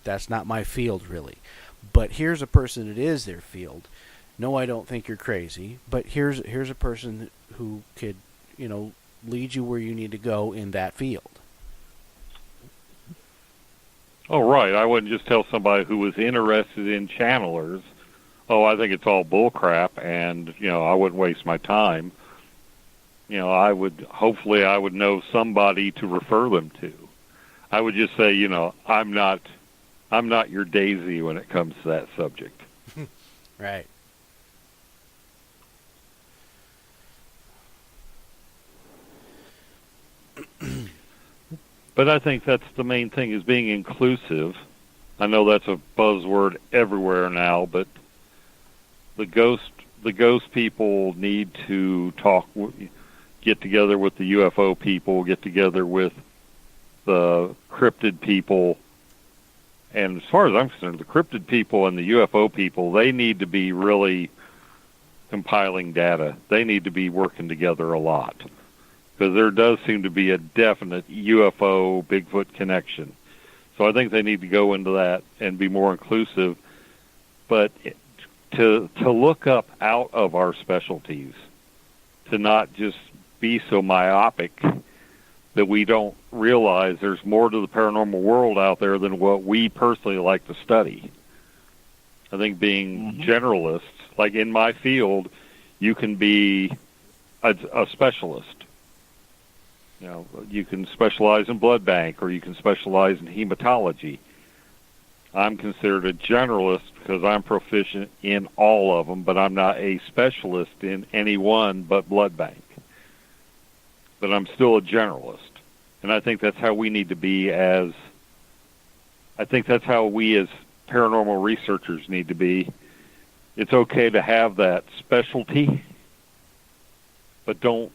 that's not my field really, but here's a person that is their field. No, I don't think you're crazy, but here's a person who could, lead you where you need to go in that field. Oh, right. I wouldn't just tell somebody who was interested in channelers, I think it's all bullcrap, and, I wouldn't waste my time. I would know somebody to refer them to. I would just say, I'm not your daisy when it comes to that subject. Right. But I think that's the main thing, is being inclusive. I know that's a buzzword everywhere now, but the ghost people need to get together with the UFO people, get together with the cryptid people. And as far as I'm concerned, the cryptid people and the UFO people, they need to be really compiling data. They need to be working together a lot, because there does seem to be a definite UFO Bigfoot connection. So I think they need to go into that and be more inclusive. But to look up out of our specialties, to not just be so myopic that we don't realize there's more to the paranormal world out there than what we personally like to study. I think being generalists, like in my field, you can be a specialist. You know, you can specialize in blood bank, or you can specialize in hematology. I'm considered a generalist because I'm proficient in all of them, but I'm not a specialist in any one but blood bank. But I'm still a generalist. And I think that's how we need to be I think that's how we as paranormal researchers need to be. It's okay to have that specialty, but don't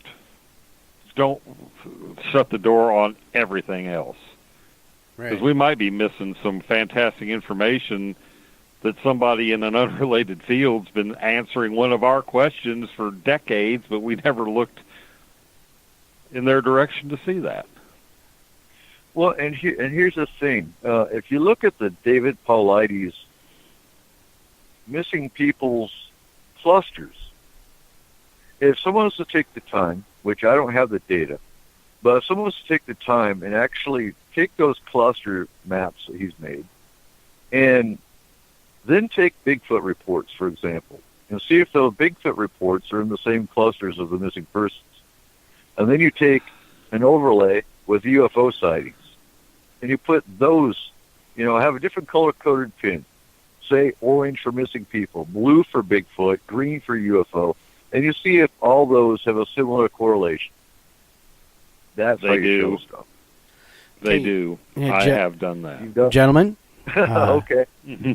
shut the door on everything else. Because we might be missing some fantastic information that somebody in an unrelated field's been answering one of our questions for decades, but we never looked in their direction to see that. Well, and here's the thing. If you look at the David Paulides missing people's clusters, if someone was to take the time, which I don't have the data, but if someone was to take the time and actually take those cluster maps that he's made and then take Bigfoot reports, for example, and see if those Bigfoot reports are in the same clusters of the missing persons. And then you take an overlay with UFO sightings, and you put those, have a different color-coded pin. Say orange for missing people, blue for Bigfoot, green for UFO, and you see if all those have a similar correlation. That's how you show stuff. They do. I have done that. Gentlemen? Okay.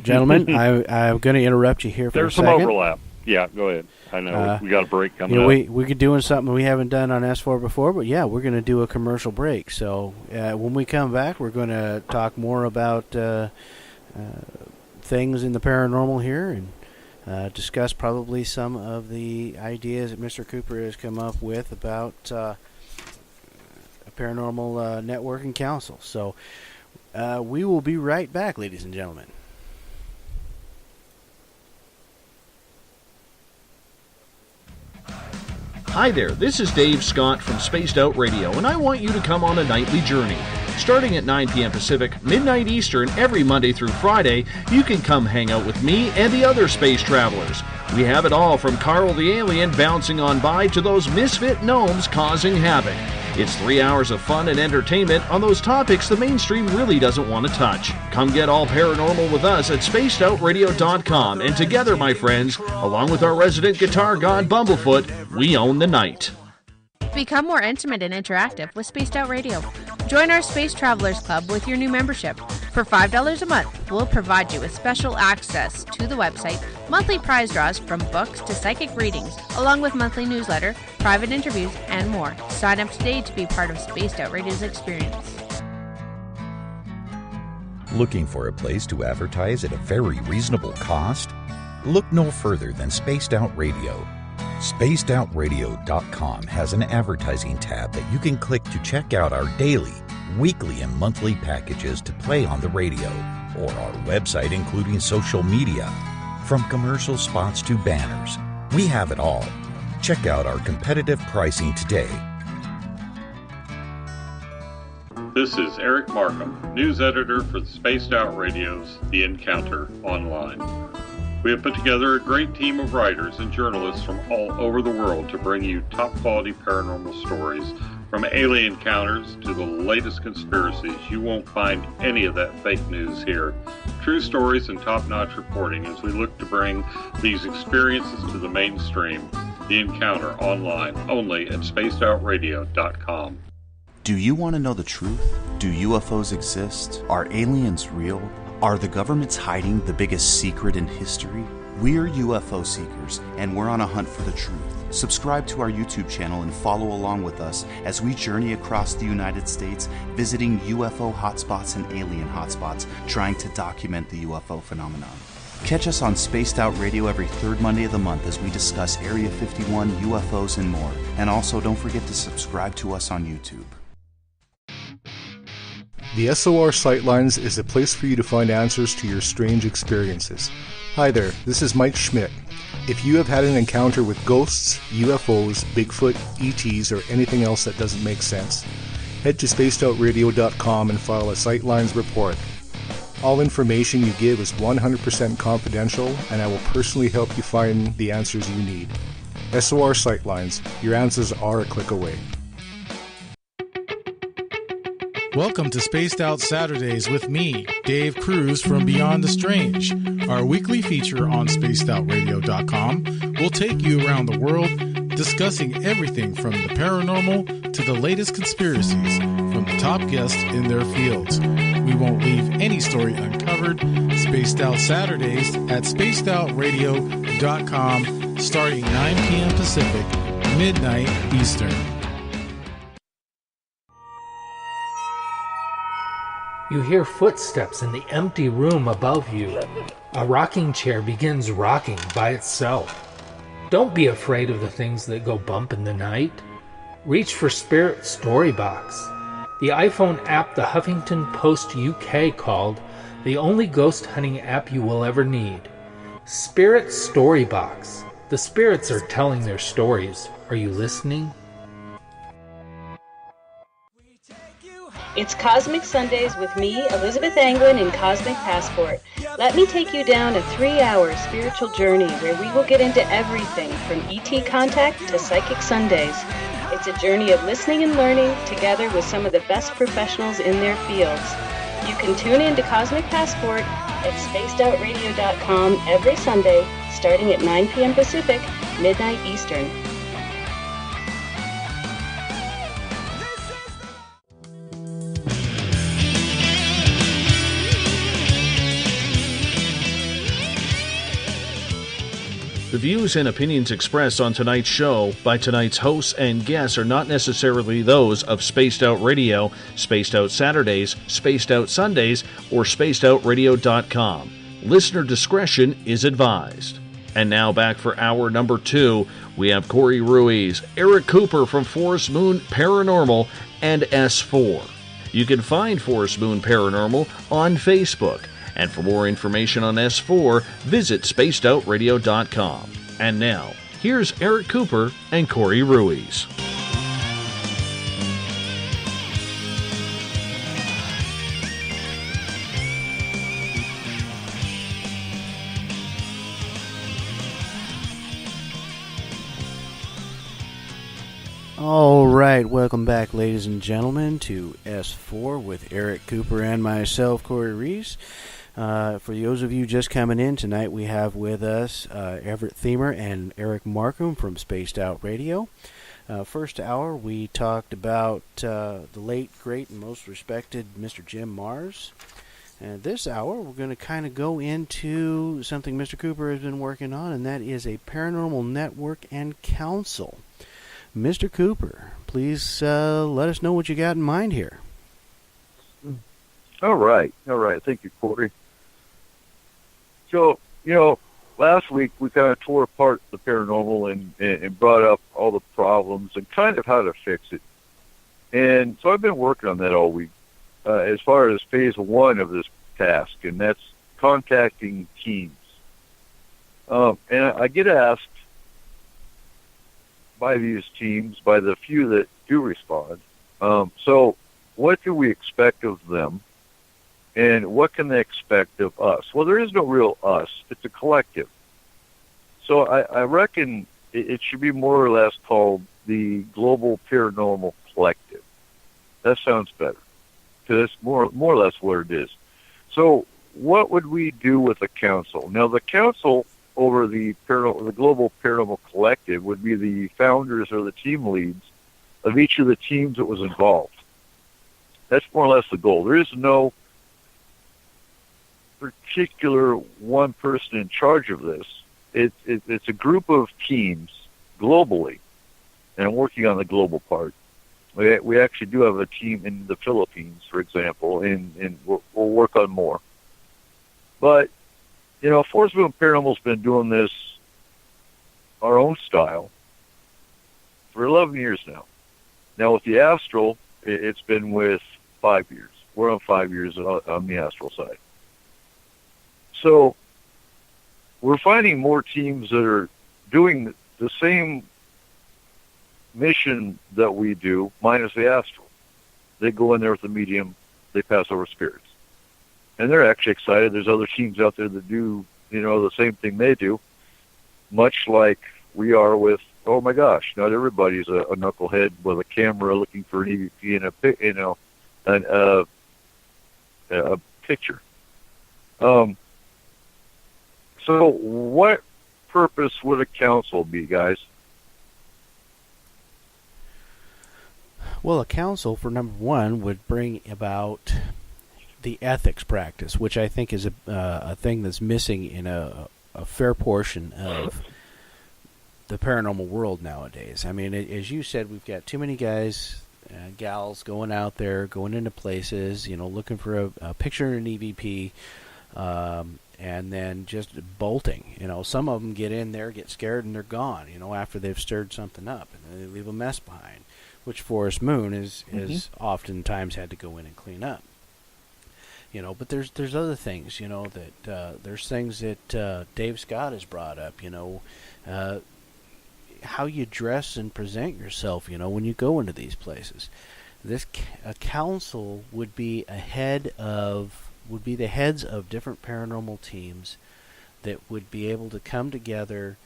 Gentlemen, I'm going to interrupt you here for a second. There's some overlap. Yeah, go ahead. I know we got a break coming up. We could doing something we haven't done on S4 before, but yeah, we're going to do a commercial break. So when we come back, we're going to talk more about things in the paranormal here, and discuss probably some of the ideas that Mr. Cooper has come up with about a paranormal network and council. So we will be right back, ladies and gentlemen. Hi there, this is Dave Scott from Spaced Out Radio, and I want you to come on a nightly journey. Starting at 9 p.m. Pacific, midnight Eastern, every Monday through Friday, you can come hang out with me and the other space travelers. We have it all from Carl the Alien bouncing on by to those misfit gnomes causing havoc. It's 3 hours of fun and entertainment on those topics the mainstream really doesn't want to touch. Come get all paranormal with us at spacedoutradio.com, and together, my friends, along with our resident guitar god Bumblefoot, we own the night. Become more intimate and interactive with Spaced Out Radio. Join our Space Travelers Club with your new membership. For $5 a month, we'll provide you with special access to the website, monthly prize draws from books to psychic readings, along with monthly newsletter, private interviews, and more. Sign up today to be part of Spaced Out Radio's experience. Looking for a place to advertise at a very reasonable cost? Look no further than Spaced Out Radio. SpacedOutRadio.com has an advertising tab that you can click to check out our daily, weekly, and monthly packages to play on the radio, or our website including social media. From commercial spots to banners, we have it all. Check out our competitive pricing today. This is Eric Markham, news editor for the Spaced Out Radio's The Encounter Online. We have put together a great team of writers and journalists from all over the world to bring you top-quality paranormal stories. From alien encounters to the latest conspiracies, you won't find any of that fake news here. True stories and top-notch reporting as we look to bring these experiences to the mainstream. The Encounter Online, only at spacedoutradio.com. Do you want to know the truth? Do UFOs exist? Are aliens real? Are the governments hiding the biggest secret in history? We're UFO seekers, and we're on a hunt for the truth. Subscribe to our YouTube channel and follow along with us as we journey across the United States, visiting UFO hotspots and alien hotspots, trying to document the UFO phenomenon. Catch us on Spaced Out Radio every third Monday of the month as we discuss Area 51, UFOs, and more. And also, don't forget to subscribe to us on YouTube. The SOR Sightlines is a place for you to find answers to your strange experiences. Hi there, this is Mike Schmidt. If you have had an encounter with ghosts, UFOs, Bigfoot, ETs, or anything else that doesn't make sense, head to spacedoutradio.com and file a Sightlines report. All information you give is 100% confidential, and I will personally help you find the answers you need. SOR Sightlines, your answers are a click away. Welcome to Spaced Out Saturdays with me, Dave Cruz from Beyond the Strange. Our weekly feature on spacedoutradio.com will take you around the world discussing everything from the paranormal to the latest conspiracies from the top guests in their fields. We won't leave any story uncovered. Spaced Out Saturdays at spacedoutradio.com starting 9 p.m. Pacific, midnight Eastern. You hear footsteps in the empty room above you. A rocking chair begins rocking by itself. Don't be afraid of the things that go bump in the night. Reach for Spirit Storybox, the iPhone app the Huffington Post UK called the only ghost hunting app you will ever need. Spirit Storybox. The spirits are telling their stories. Are you listening? It's Cosmic Sundays with me, Elizabeth Anglin, in Cosmic Passport. Let me take you down a 3-hour spiritual journey where we will get into everything from ET contact to Psychic Sundays. It's a journey of listening and learning together with some of the best professionals in their fields. You can tune in to Cosmic Passport at spacedoutradio.com every Sunday starting at 9 p.m. Pacific, midnight Eastern. The views and opinions expressed on tonight's show by tonight's hosts and guests are not necessarily those of Spaced Out Radio, Spaced Out Saturdays, Spaced Out Sundays, or spacedoutradio.com. Listener discretion is advised. And now back for hour number 2, we have Corey Ruiz, Eric Cooper from Forest Moon Paranormal, and S4. You can find Forest Moon Paranormal on Facebook. And for more information on S4, visit spacedoutradio.com. And now, here's Eric Cooper and Corey Ruiz. All right, welcome back, ladies and gentlemen, to S4 with Eric Cooper and myself, Corey Ruiz. For those of you just coming in, tonight we have with us Everett Thiemer and Eric Markham from Spaced Out Radio. First hour, we talked about the late, great, and most respected Mr. Jim Mars. And this hour, we're going to kind of go into something Mr. Cooper has been working on, and that is a paranormal network and council. Mr. Cooper, please let us know what you got in mind here. All right. Thank you, Corey. So, last week we kind of tore apart the paranormal and brought up all the problems and kind of how to fix it. And so I've been working on that all week as far as phase 1 of this task, and that's contacting teams. And I get asked by these teams, by the few that do respond, so what do we expect of them? And what can they expect of us? Well, there is no real us. It's a collective. So I reckon it should be more or less called the Global Paranormal Collective. That sounds better, because that's more or less what it is. So what would we do with the council? Now, the council over the Global Paranormal Collective would be the founders or the team leads of each of the teams that was involved. That's more or less the goal. There is no particular one person in charge of this. It's a group of teams globally, and I'm working on the global part. We actually do have a team in the Philippines, for example, and we'll work on more. But, you know, Forrest Boone Paranormal's been doing this our own style for 11 years now. Now, with the Astral, it's been with 5 years. We're on 5 years on the Astral side. So we're finding more teams that are doing the same mission that we do, minus the Astral. They go in there with the medium, they pass over spirits. And they're actually excited. There's other teams out there that do, you know, the same thing they do, much like we are with, oh my gosh, not everybody's a knucklehead with a camera looking for an EVP and a picture. So what purpose would a council be, guys? Well, a council, for number one, would bring about the ethics practice, which I think is a thing that's missing in a fair portion of the paranormal world nowadays. I mean, as you said, we've got too many guys, gals going out there, going into places, you know, looking for a picture in an EVP, and then just bolting. You know, some of them get in there, get scared, and they're gone, you know, after they've stirred something up, and they leave a mess behind, which Forrest Moon is oftentimes had to go in and clean up. You know, but there's other things, you know, that there's things that Dave Scott has brought up, you know, how you dress and present yourself, you know, when you go into these places. A council would be the heads of different paranormal teams that would be able to come together,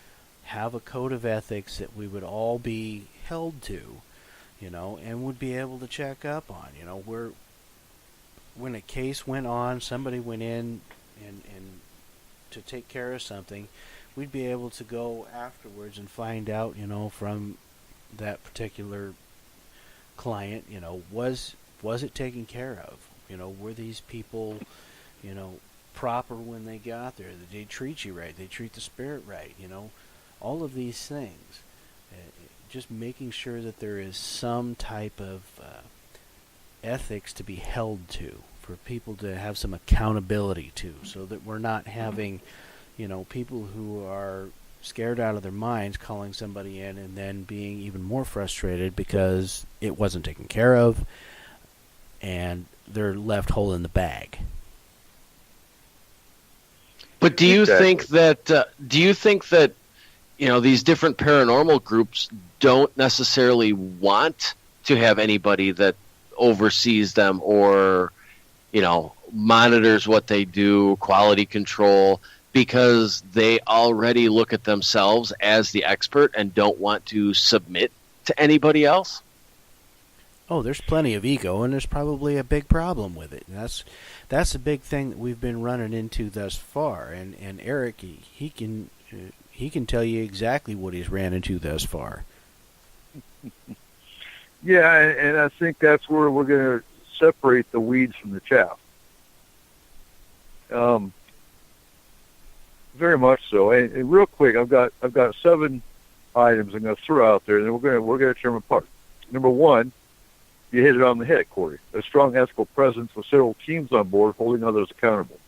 have a code of ethics that we would all be held to, you know, and would be able to check up on, you know, when a case went on, somebody went in and to take care of something, we'd be able to go afterwards and find out, you know, from that particular client, you know, was it taken care of? You know, were these people, you know, proper when they got there? Did they treat you right? Did they treat the spirit right? You know, all of these things. Just making sure that there is some type of ethics to be held to, for people to have some accountability to, so that we're not having, you know, people who are scared out of their minds calling somebody in and then being even more frustrated because it wasn't taken care of and they're left holding the bag. But do you think that you know, these different paranormal groups don't necessarily want to have anybody that oversees them or, you know, monitors what they do, quality control, because they already look at themselves as the expert and don't want to submit to anybody else? Oh, there's plenty of ego, and there's probably a big problem with it. And that's a big thing that we've been running into thus far. And Eric, he can tell you exactly what he's ran into thus far. Yeah, and I think that's where we're going to separate the weeds from the chaff. Very much so. And real quick, I've got 7 items I'm going to throw out there, and then we're going to tear them apart. Number 1, you hit it on the head, Corey. A strong ethical presence with several teams on board holding others accountable.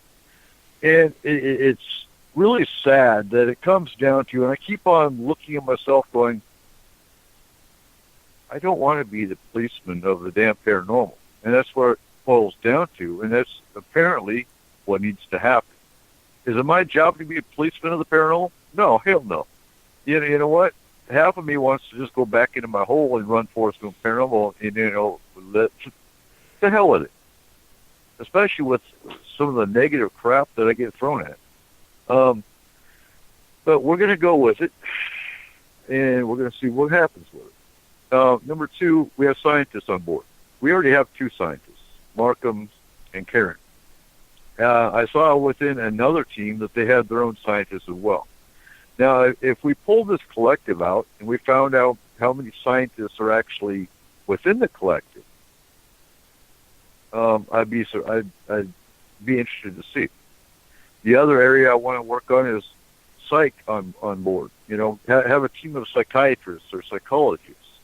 And it's really sad that it comes down to, and I keep on looking at myself going, I don't want to be the policeman of the damn paranormal. And that's what it boils down to, and that's apparently what needs to happen. Is it my job to be a policeman of the paranormal? No, hell no. You know what? Half of me wants to just go back into my hole and run Forrest Boone Paranormal, and, you know, the hell with it. Especially with some of the negative crap that I get thrown at. But we're going to go with it, and we're going to see what happens with it. Number 2, we have scientists on board. We already have 2 scientists, Markham and Karen. I saw within another team that they had their own scientists as well. Now, if we pull this collective out and we found out how many scientists are actually within the collective, I'd be interested to see. The other area I want to work on is psych on board. You know, have a team of psychiatrists or psychologists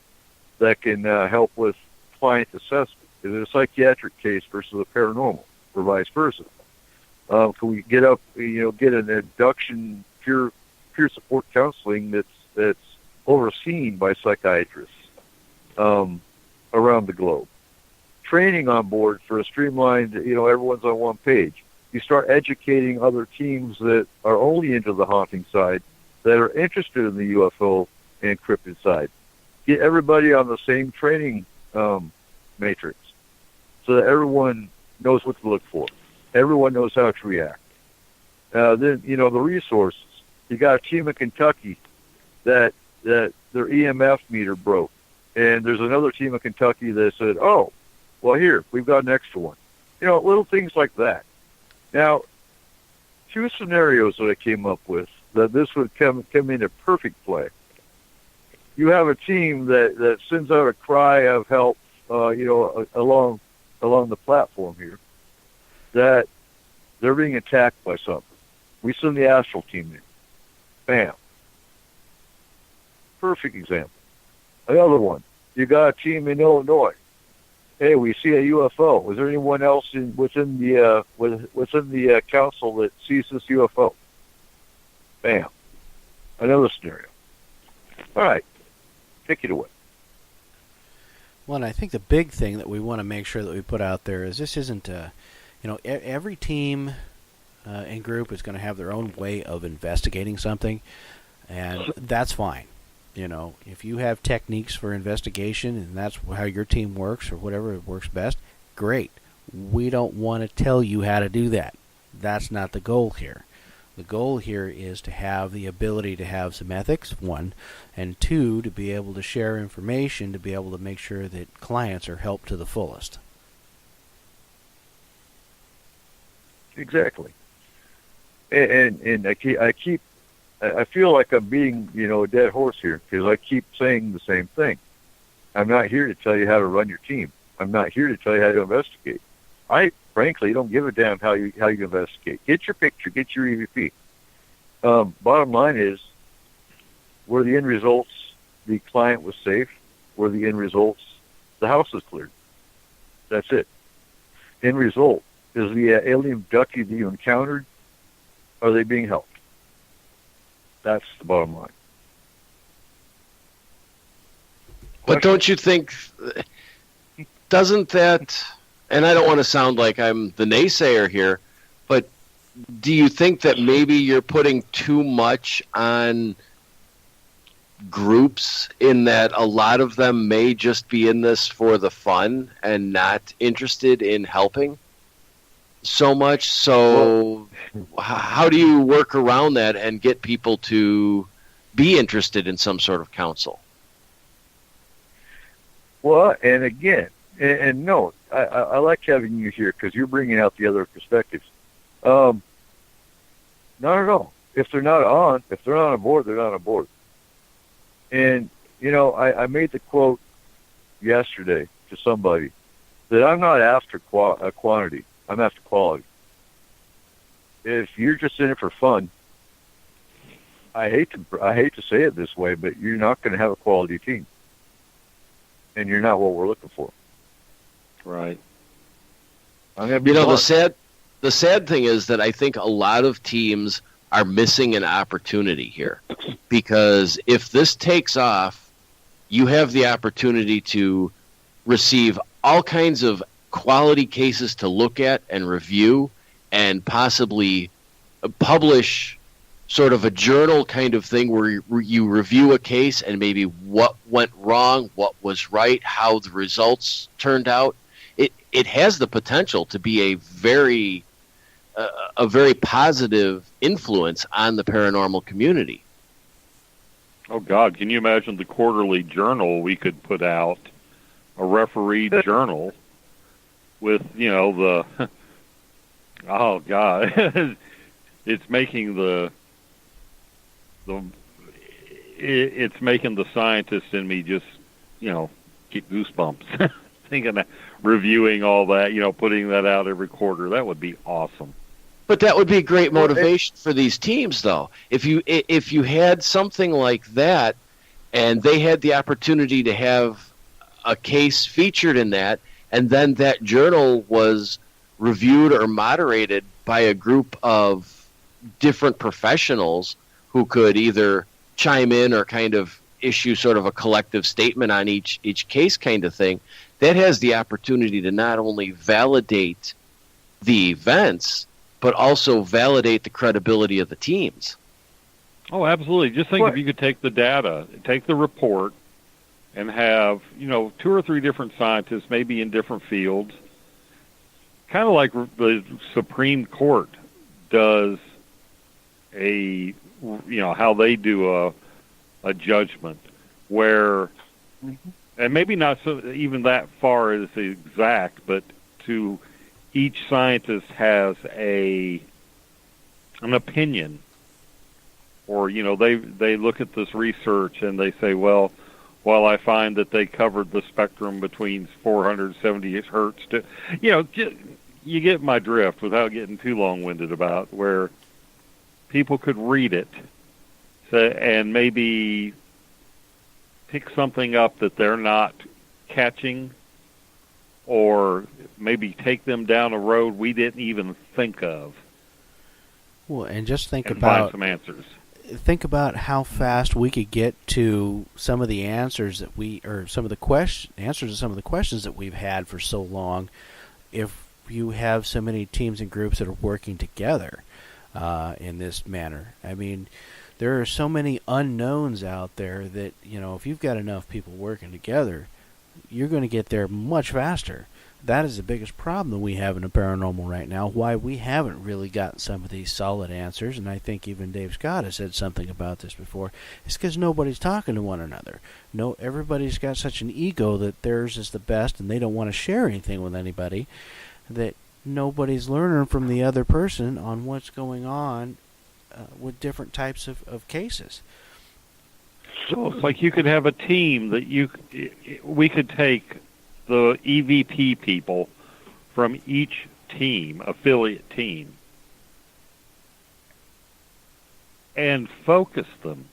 that can help with client assessment. Is it a psychiatric case versus a paranormal, or vice versa? Can we get an induction peer support counseling that's overseen by psychiatrists around the globe? Training on board for a streamlined, everyone's on one page. You start educating other teams that are only into the haunting side, that are interested in the UFO and cryptid side. Get everybody on the same training matrix so that everyone knows what to look for. Everyone knows how to react. Then, the resources. You got a team in Kentucky that their EMF meter broke. And there's another team in Kentucky that said, oh, well, here, we've got an extra one. Little things like that. Now, two scenarios that I came up with that this would come into perfect play. You have a team that sends out a cry of help, along the platform here, that they're being attacked by something. We send the astral team in. Bam. Perfect example. Another one. You got a team in Illinois. Hey, we see a UFO. Is there anyone else within the council that sees this UFO? Bam. Another scenario. All right. Take it away. Well, and I think the big thing that we want to make sure that we put out there is this isn't, every team and group is going to have their own way of investigating something, and that's fine. If you have techniques for investigation and that's how your team works or whatever works best, great. We don't want to tell you how to do that. That's not the goal here. The goal here is to have the ability to have some ethics, one, and two, to be able to share information, to be able to make sure that clients are helped to the fullest. Exactly. And I feel like I'm being, a dead horse here because I keep saying the same thing. I'm not here to tell you how to run your team. I'm not here to tell you how to investigate. I frankly don't give a damn how you investigate. Get your picture, get your EVP. Bottom line is, were the end results the client was safe? Were the end results the house was cleared? That's it. End result is the alien abductee that you encountered. Are they being helped? That's the bottom line. But don't you think, doesn't that, and I don't want to sound like I'm the naysayer here, but do you think that maybe you're putting too much on groups in that a lot of them may just be in this for the fun and not interested in helping so much? So how do you work around that and get people to be interested in some sort of counsel? Well, and again, and no, I like having you here because you're bringing out the other perspectives. Not at all. If they're not on board, they're not on board. And, I made the quote yesterday to somebody that I'm not after quantity. I'm after quality. If you're just in it for fun, I hate to say it this way, but you're not going to have a quality team, and you're not what we're looking for. Right. I'm going to be the sad thing is that I think a lot of teams are missing an opportunity here, because if this takes off, you have the opportunity to receive all kinds of quality cases to look at and review and possibly publish sort of a journal kind of thing where you review a case and maybe what went wrong, what was right, how the results turned out. It has the potential to be a very positive influence on the paranormal community. Oh, God, can you imagine the quarterly journal we could put out, a refereed journal with, the... Oh, God. It's making it's making the scientist in me just, get goosebumps. thinking of reviewing all that, putting that out every quarter. That would be awesome. But that would be great motivation for these teams, though. If you had something like that, and they had the opportunity to have a case featured in that, and then that journal was reviewed or moderated by a group of different professionals who could either chime in or kind of issue sort of a collective statement on each case kind of thing, that has the opportunity to not only validate the events, but also validate the credibility of the teams. Oh, absolutely. Just think if you could take the data, take the report, and have, 2 or 3 different scientists, maybe in different fields, kind of like the Supreme Court does how they do a judgment where, and maybe not even that far as exact, but to each scientist has an opinion, or they look at this research and they say, well, while I find that they covered the spectrum between 470 hertz to, you get my drift without getting too long-winded about where people could read it and maybe pick something up that they're not catching, or maybe take them down a road we didn't even think of. Well, and just think and about find some answers. Think about how fast we could get to some of the answers that some of the answers to some of the questions that we've had for so long, if you have so many teams and groups that are working together in this manner. I mean, there are so many unknowns out there that, if you've got enough people working together, you're going to get there much faster. That is the biggest problem that we have in the paranormal right now, why we haven't really gotten some of these solid answers, and I think even Dave Scott has said something about this before, is because nobody's talking to one another. No, everybody's got such an ego that theirs is the best, and they don't want to share anything with anybody, that nobody's learning from the other person on what's going on with different types of cases. So it's like you could have a team that we could take the EVP people from each team, affiliate team, and focus them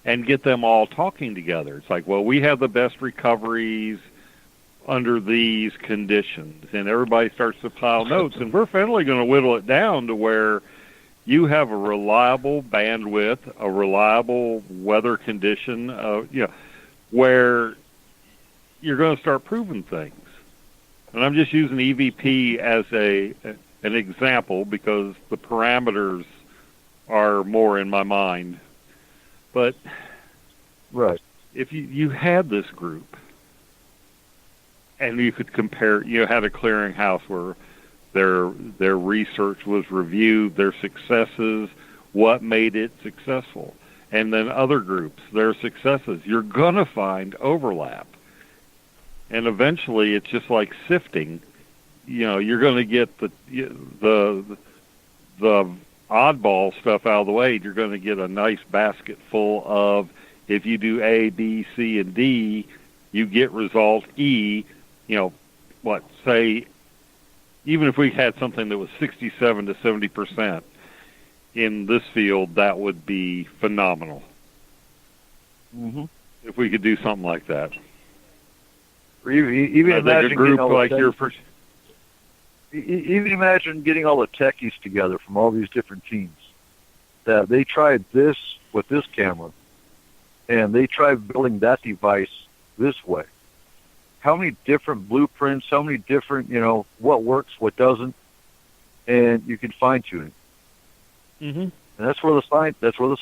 and get them all talking together. It's like, well, we have the best recoveries under these conditions, and everybody starts to file notes, and we're finally going to whittle it down to where you have a reliable bandwidth, a reliable weather condition, where you're going to start proving things. And I'm just using EVP as an example because the parameters are more in my mind. But right, if you had this group and you could compare, had a clearinghouse where their research was reviewed, their successes, what made it successful, and then other groups, their successes, you're going to find overlap. And eventually, it's just like sifting. You're going to get the oddball stuff out of the way. You're going to get a nice basket full of, if you do A, B, C, and D, you get result E. Say, even if we had something that was 67 to 70% in this field, that would be phenomenal. Mm-hmm. If we could do something like that. Or even imagine a group like your even imagine getting all the techies together from all these different teams. That they tried this with this camera, and they tried building that device this way. How many different blueprints? How many different, what works, what doesn't, and you can fine tune it. Mm-hmm. And that's where the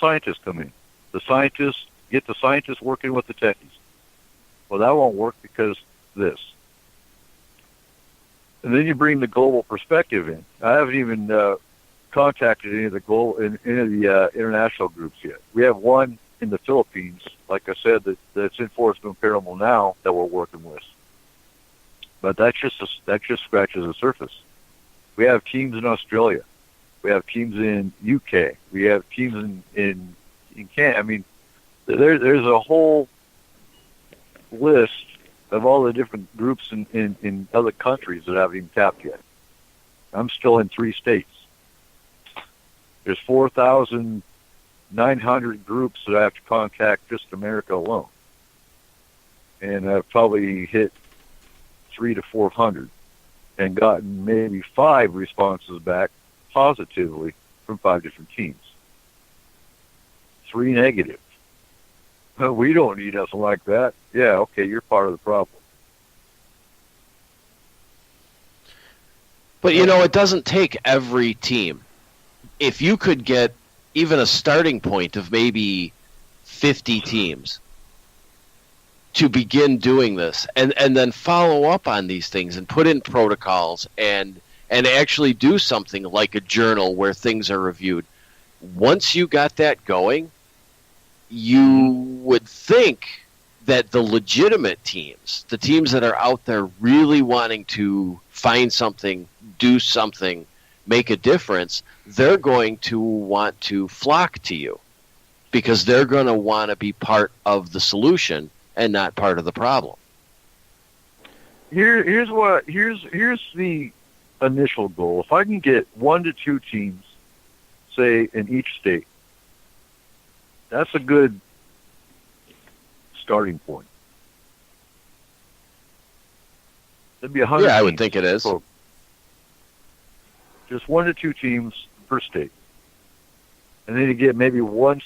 scientists come in. The scientists get the scientists working with the techies. Well, that won't work because this. And then you bring the global perspective in. I haven't even contacted any of the international groups yet. We have one in the Philippines, like I said, that's in Forest Moon Paranormal now that we're working with. But that just scratches the surface. We have teams in Australia. We have teams in UK. We have teams in Canada. I mean, there's a whole list of all the different groups in other countries that I haven't even tapped yet. I'm still in 3 states. There's 4,900 groups that I have to contact just America alone. And I've probably hit 300 to 400 and gotten maybe 5 responses back positively from 5 different teams. 3 negative. We don't need nothing like that. Yeah, okay, you're part of the problem. But, it doesn't take every team. If you could get even a starting point of maybe 50 teams to begin doing this and then follow up on these things and put in protocols and actually do something like a journal where things are reviewed. Once you got that going, you would think that the legitimate teams, the teams that are out there really wanting to find something, do something, make a difference, they're going to want to flock to you because they're going to want to be part of the solution and not part of the problem. Here's the initial goal. If I can get 1 to 2 teams, say, in each state, that's a good starting point. That'd be 100. Yeah, I would think it is. So just 1 to 2 teams per state, and then you get maybe one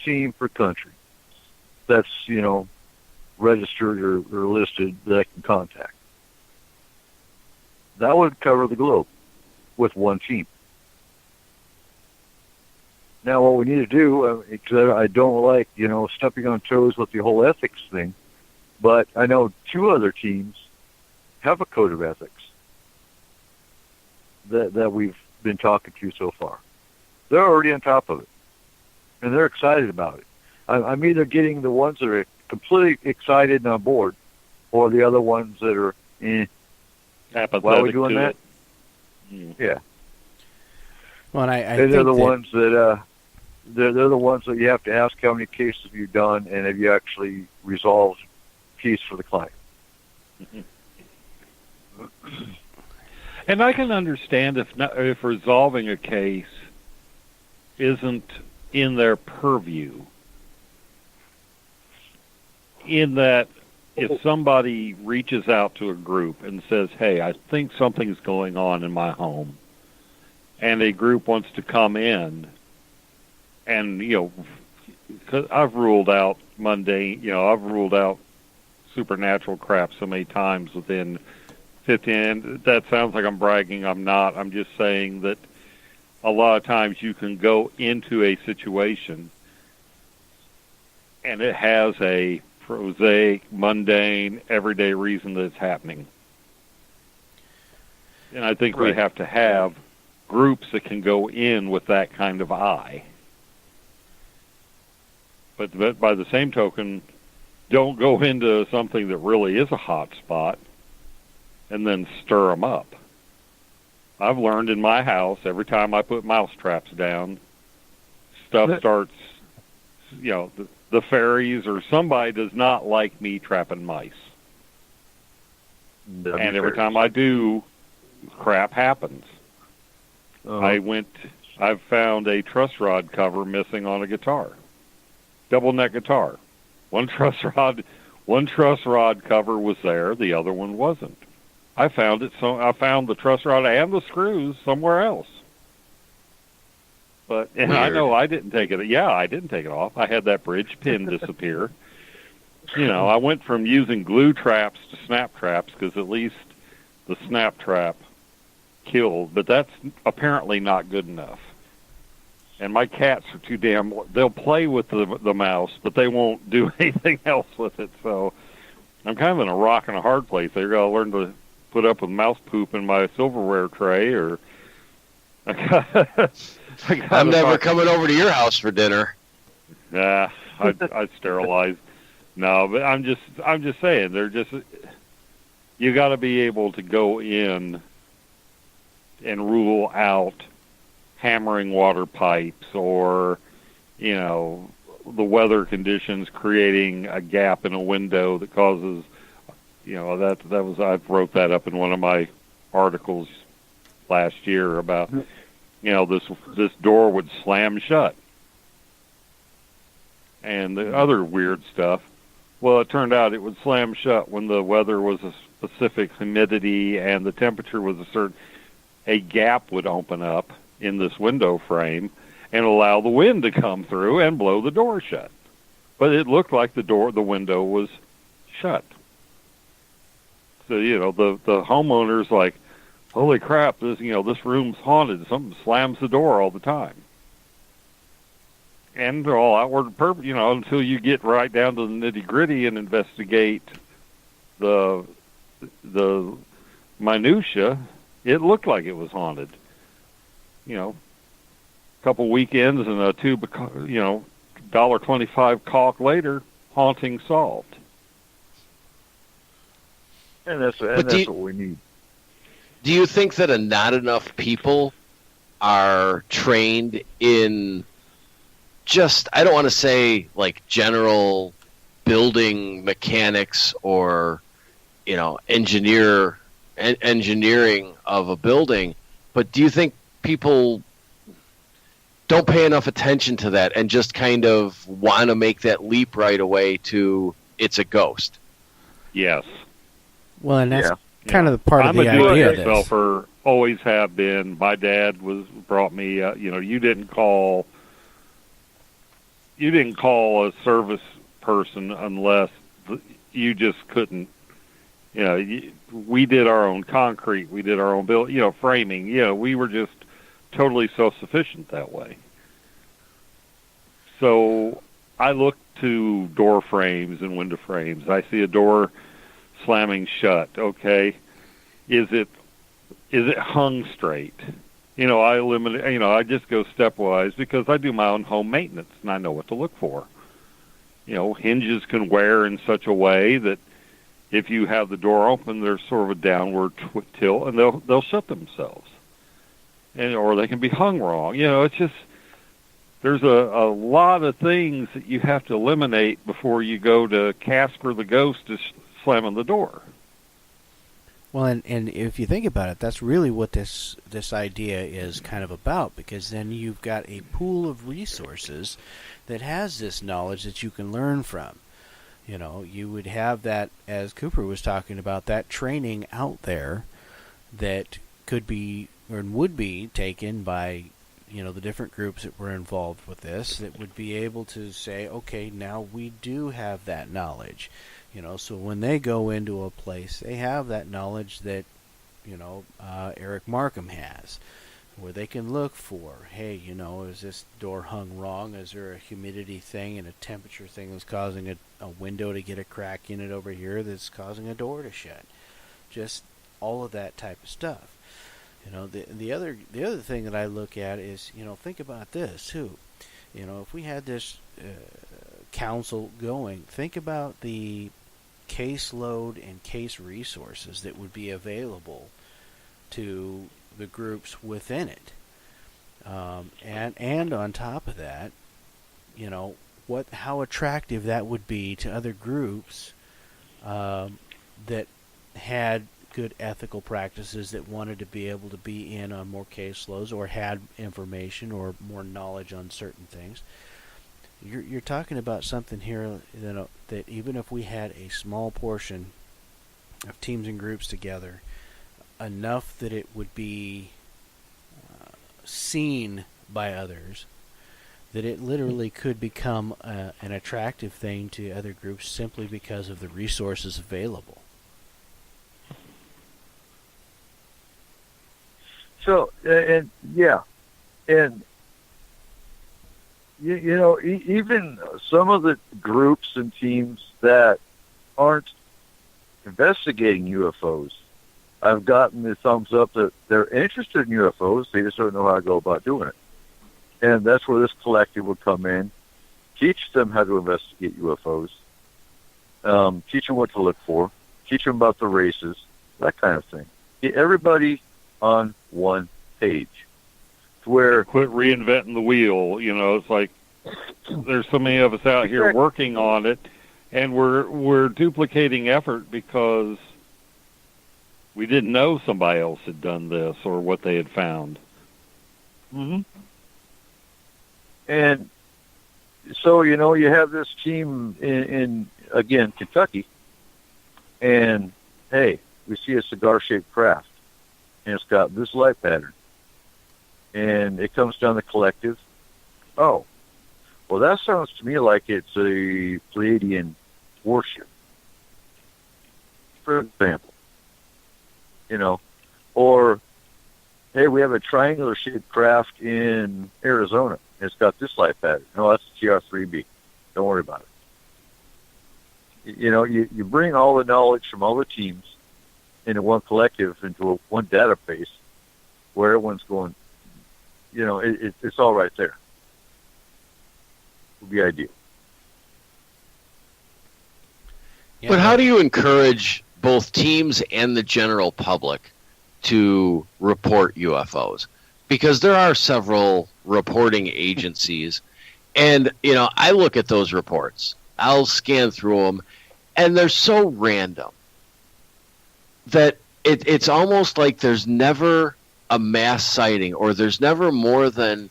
team per country that's registered or listed that I can contact. That would cover the globe with 1 team. Now, what we need to do, because I don't like, stepping on toes with the whole ethics thing, but I know 2 other teams have a code of ethics that we've been talking to so far. They're already on top of it, and they're excited about it. I'm either getting the ones that are completely excited and on board, or the other ones that are, apathetic. Why are we doing to that? It. Yeah. Well, I and think they're the ones that they're the ones that you have to ask how many cases have you done and have you actually resolved case for the client. And I can understand if resolving a case isn't in their purview. In that, if somebody reaches out to a group and says, hey, I think something's going on in my home, and a group wants to come in, and, cause I've ruled out mundane, I've ruled out supernatural crap so many times within 15, that sounds like I'm bragging. I'm not. I'm just saying that a lot of times you can go into a situation and it has a prosaic, mundane, everyday reason that it's happening. And I think we have to have groups that can go in with that kind of eye. But by the same token, don't go into something that really is a hot spot and then stir them up. I've learned in my house, every time I put mouse traps down, stuff starts, the fairies or somebody does not like me trapping mice. And every time I do, crap happens. I've found a truss rod cover missing on a guitar. Double neck guitar. One truss rod cover was there, the other one wasn't. I found the truss rod and the screws somewhere else. But I know I didn't take it. Yeah, I didn't take it off. I had that bridge pin disappear. I went from using glue traps to snap traps because at least the snap trap killed, but that's apparently not good enough. And my cats are too damn. They'll play with the mouse, but they won't do anything else with it. So I'm kind of in a rock and a hard place. I got to learn to put up with mouse poop in my silverware tray, or I'm never coming over to your house for dinner. Yeah, I'd sterilize. No, but I'm just saying, you got to be able to go in and rule out hammering water pipes or, the weather conditions creating a gap in a window that causes, I wrote that up in one of my articles last year about, this door would slam shut. And the other weird stuff, well, it turned out it would slam shut when the weather was a specific humidity and the temperature was a gap would open up in this window frame and allow the wind to come through and blow the door shut. But it looked like the window was shut. So, the homeowner's like, holy crap, this room's haunted. Something slams the door all the time. And they're all outward purpose, until you get right down to the nitty-gritty and investigate the minutia, it looked like it was haunted. A couple weekends and a tube of, $1.25 caulk later, haunting solved. And that's what we need. Do you think that not enough people are trained in just, I don't want to say like general building mechanics or, engineering of a building, but do you think people don't pay enough attention to that and just kind of want to make that leap right away to it's a ghost? Yes. Well, and that's kind of the part of the idea. I'm a do-it-yourselfer, always have been. My dad brought me, you didn't call a service person unless you just couldn't. We did our own concrete, we did our own framing. We were just totally self-sufficient that way. So I look to door frames and window frames. I see a door slamming shut. Okay, is it hung straight? I eliminate. I just go stepwise because I do my own home maintenance and I know what to look for. Hinges can wear in such a way that if you have the door open, there's sort of a downward tilt, and they'll shut themselves, or they can be hung wrong. It's just there's a lot of things that you have to eliminate before you go to Casper the Ghost to slamming the door. Well, and if you think about it, that's really what this idea is kind of about, because then you've got a pool of resources that has this knowledge that you can learn from. You would have that, as Cooper was talking about, that training out there that could be or would be taken by, the different groups that were involved with this, that would be able to say, okay, now we do have that knowledge. So when they go into a place, they have that knowledge that, Eric Markham has, where they can look for, hey, is this door hung wrong? Is there a humidity thing and a temperature thing that's causing a window to get a crack in it over here that's causing a door to shut? Just all of that type of stuff. The other thing that I look at is, think about this too. If we had this council going, think about the caseload and case resources that would be available to the groups within it, and on top of that, how attractive that would be to other groups that had good ethical practices, that wanted to be able to be in on more caseloads or had information or more knowledge on certain things. You're talking about something here that even if we had a small portion of teams and groups together, enough that it would be seen by others, that it literally could become an attractive thing to other groups simply because of the resources available. So, even some of the groups and teams that aren't investigating UFOs, I've gotten the thumbs up that they're interested in UFOs, they just don't know how to go about doing it. And that's where this collective would come in, teach them how to investigate UFOs, teach them what to look for, teach them about the races, that kind of thing. Get everybody on one page. Where quit reinventing the wheel. It's like there's so many of us out here working on it, and we're duplicating effort because we didn't know somebody else had done this or what they had found. Mm-hmm. And so, you have this team in again, Kentucky, and, hey, we see a cigar-shaped craft, and it's got this light pattern. And it comes down the collective. Oh, well, that sounds to me like it's a Pleiadian warship, for example. Or, hey, we have a triangular-shaped craft in Arizona. It's got this light pattern. No, that's TR-3B. Don't worry about it. You bring all the knowledge from all the teams into one collective, into one database, where everyone's going, it's all right there. Would be ideal. But how do you encourage both teams and the general public to report UFOs? Because there are several reporting agencies, and, I look at those reports. I'll scan through them, and they're so random that it's almost like there's never a mass sighting, or there's never more than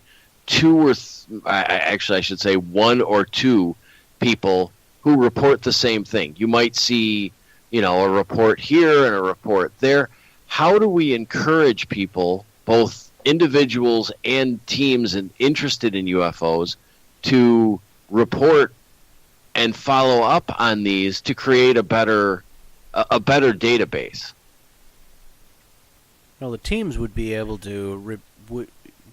I should say one or two people who report the same thing. You might see, a report here and a report there. How do we encourage people, both individuals and teams interested in UFOs, to report and follow up on these to create a better database? The teams would be able to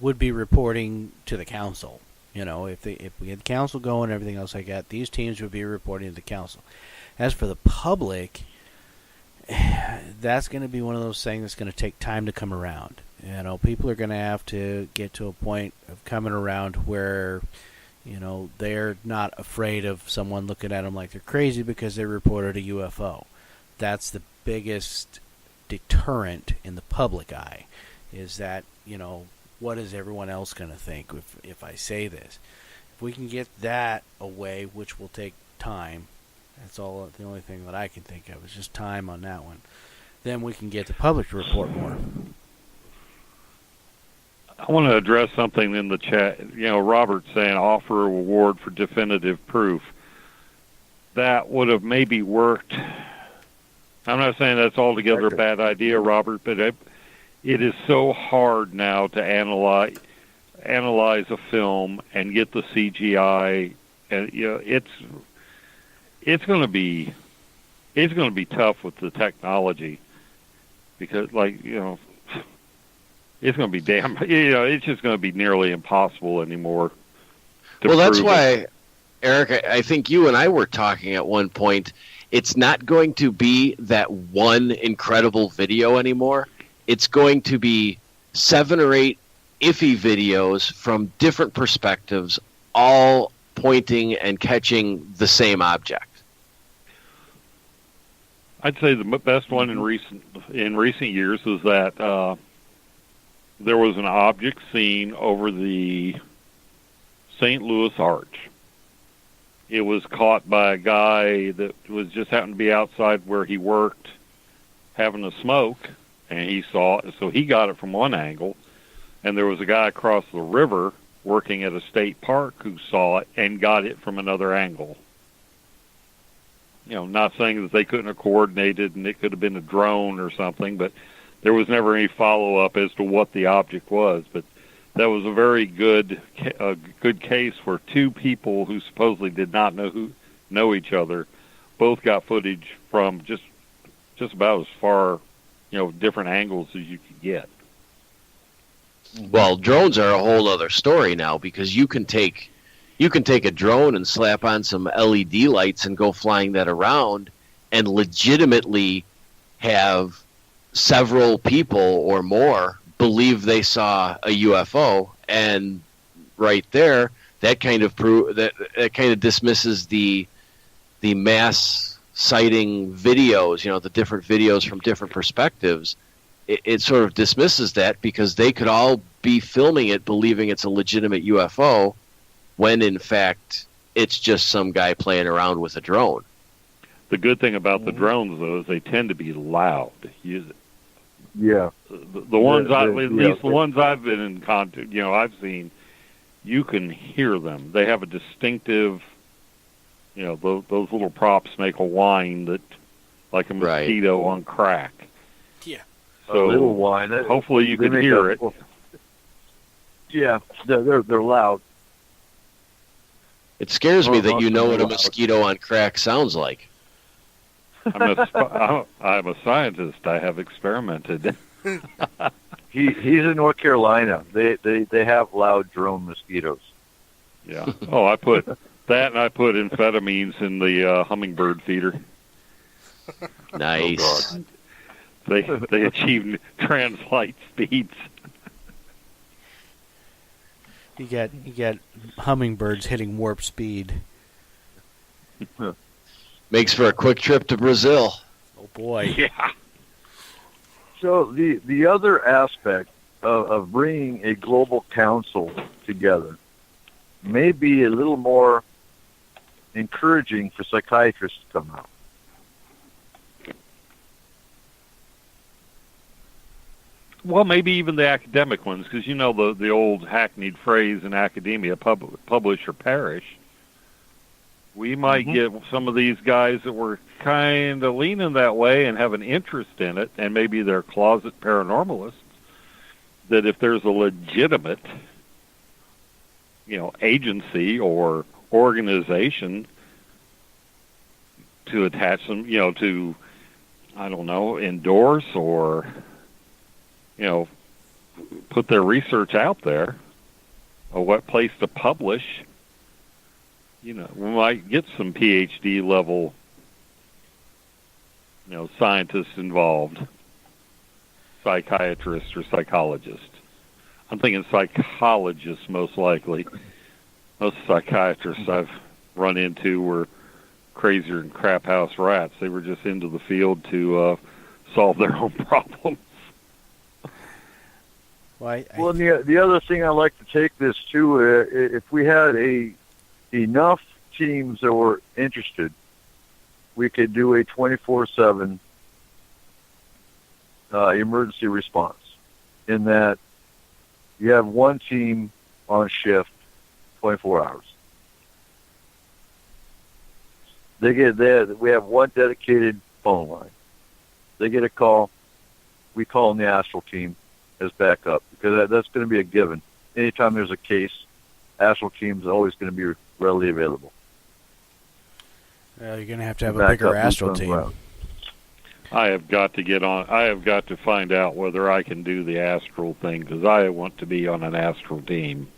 would be reporting to the council. If we had the council going and everything else like that, these teams would be reporting to the council. As for the public, that's going to be one of those things that's going to take time to come around. People are going to have to get to a point of coming around where, they're not afraid of someone looking at them like they're crazy because they reported a UFO. That's the biggest deterrent in the public eye, is that, what is everyone else going to think if I say this? If we can get that away, which will take time, that's the only thing that I can think of is just time on that one, then we can get the public to report more. I want to address something in the chat. Robert saying offer a reward for definitive proof. That would have maybe worked. I'm not saying that's altogether a bad idea, Robert, but it is so hard now to analyze a film and get the CGI, and it's going to be tough with the technology, because it's going to be it's just going to be nearly impossible anymore. Well, that's why, Eric, I think you and I were talking at one point. It's not going to be that one incredible video anymore. It's going to be 7 or 8 iffy videos from different perspectives, all pointing and catching the same object. I'd say the best one in recent years was that there was an object seen over the St. Louis Arch. It was caught by a guy that was just happened to be outside where he worked, having a smoke, and he saw it. So he got it from one angle, and there was a guy across the river working at a state park who saw it and got it from another angle. Not saying that they couldn't have coordinated and it could have been a drone or something, but there was never any follow-up as to what the object was. But that was a very good case where two people who supposedly did not know each other both got footage from just about as far, different angles as you could get. Well, drones are a whole other story now, because you can take a drone and slap on some LED lights and go flying that around and legitimately have several people or more believe they saw a UFO, and right there, that kind of dismisses the mass sighting videos, the different videos from different perspectives. It sort of dismisses that, because they could all be filming it believing it's a legitimate UFO, when in fact it's just some guy playing around with a drone. The good thing about the drones, though, is they tend to be loud. Yeah. The ones at least the ones I've been in contact, I've seen, you can hear them. They have a distinctive, those little props make a whine that, like a mosquito on crack. Yeah. So a little whine. Hopefully you can hear it. Yeah, they're loud. It scares me that you know what a mosquito on crack sounds like. I'm a scientist. I have experimented. He's in North Carolina. They have loud drone mosquitoes. Yeah. Oh, I put that, and I put amphetamines in the hummingbird feeder. Nice. Oh, they achieve trans-light speeds. You got hummingbirds hitting warp speed. Makes for a quick trip to Brazil. Oh boy. Yeah. So the other aspect of bringing a global council together may be a little more encouraging for psychiatrists to come out. Well, maybe even the academic ones, because the old hackneyed phrase in academia, publish or perish. We might get some of these guys that were kind of leaning that way and have an interest in it, and maybe they're closet paranormalists, that if there's a legitimate, agency or organization to attach them, to, I don't know, endorse or, put their research out there, or what place to publish, we might get some PhD level, scientists involved, psychiatrists or psychologists. I'm thinking psychologists most likely. Most psychiatrists I've run into were crazier than crap house rats. They were just into the field to solve their own problems. Well, the other thing I like to take this to, if we had enough teams that were interested, we could do a 24/7 emergency response. In that, you have one team on shift, 24 hours. We have one dedicated phone line. They get a call. We call in the astral team as backup, because that's going to be a given. Anytime there's a case, astral team is always going to be readily available. You're going to have a bigger astral team. I have got to get on. I have got to find out whether I can do the astral thing, because I want to be on an astral team.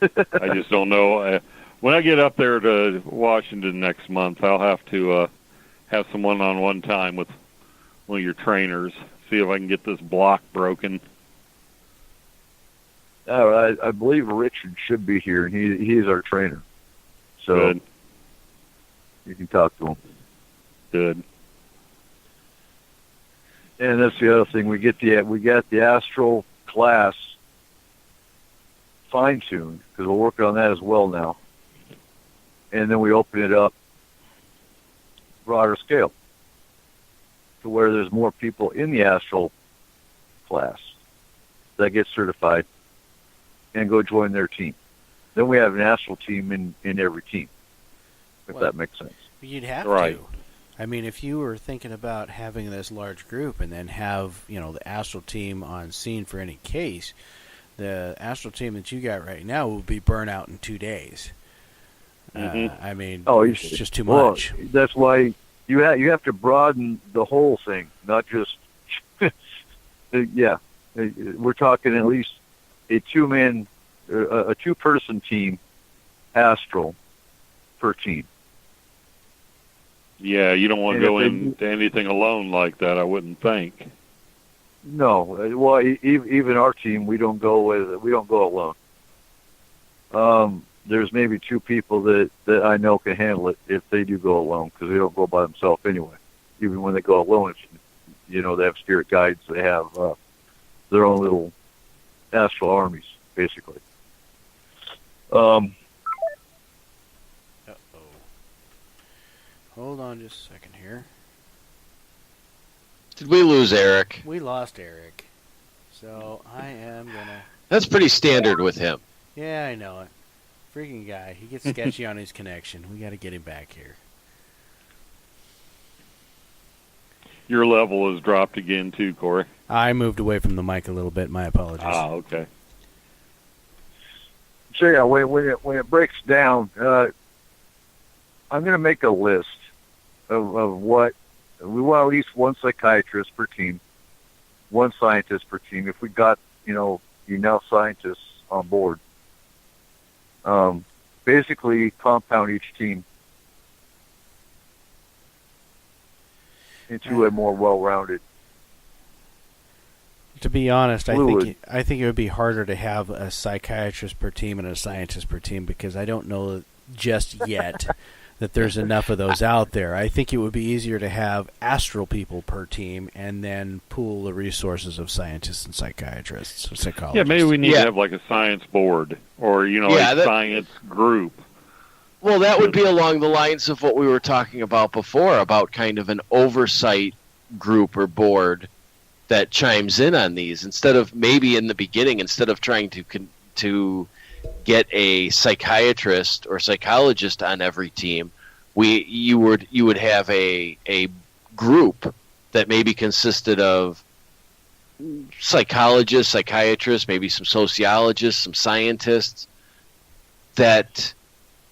I just don't know. When I get up there to Washington next month, I'll have to have some one-on-one time with one of your trainers, see if I can get this block broken. I believe Richard should be here, and he's our trainer. So good. You can talk to him. Good. And that's the other thing. We got the astral class fine-tuned, because we're working on that as well now. And then we open it up broader scale to where there's more people in the astral class that get certified and go join their team. Then we have an astral team in every team, if that makes sense. You'd have to. I mean, if you were thinking about having this large group and then have, the astral team on scene for any case, the astral team that you got right now will be burnt out in 2 days. I mean, it's just too much. That's why you have to broaden the whole thing, not just we're talking at least a two-person team astral per team. Yeah, you don't want to go into anything alone like that, I wouldn't think. No, well, even our team, we don't go alone. There's maybe two people that I know can handle it if they do go alone, because they don't go by themselves anyway. Even when they go alone, they have spirit guides. They have their own little astral armies, basically. Hold on just a second here. Did we lose Eric? We lost Eric. So I am gonna... That's pretty standard with him. Yeah, I know it. Freaking guy. He gets sketchy on his connection. We got to get him back here. Your level has dropped again too, Corey. I moved away from the mic a little bit. My apologies. Ah, okay. So yeah, when it breaks down, I'm going to make a list of what we want. At least one psychiatrist per team, one scientist per team. If we got enough scientists on board, basically compound each team into a more well-rounded. To be honest, fluid. I think it would be harder to have a psychiatrist per team and a scientist per team because I don't know just yet that there's enough of those out there. I think it would be easier to have astral people per team and then pool the resources of scientists and psychiatrists, psychologists. Yeah, maybe we need to have like a science board or a science group. Well, that would be along the lines of what we were talking about before, about kind of an oversight group or board that chimes in on these. Instead of maybe in the beginning, instead of trying to get a psychiatrist or psychologist on every team, you would have a group that maybe consisted of psychologists, psychiatrists, maybe some sociologists, some scientists that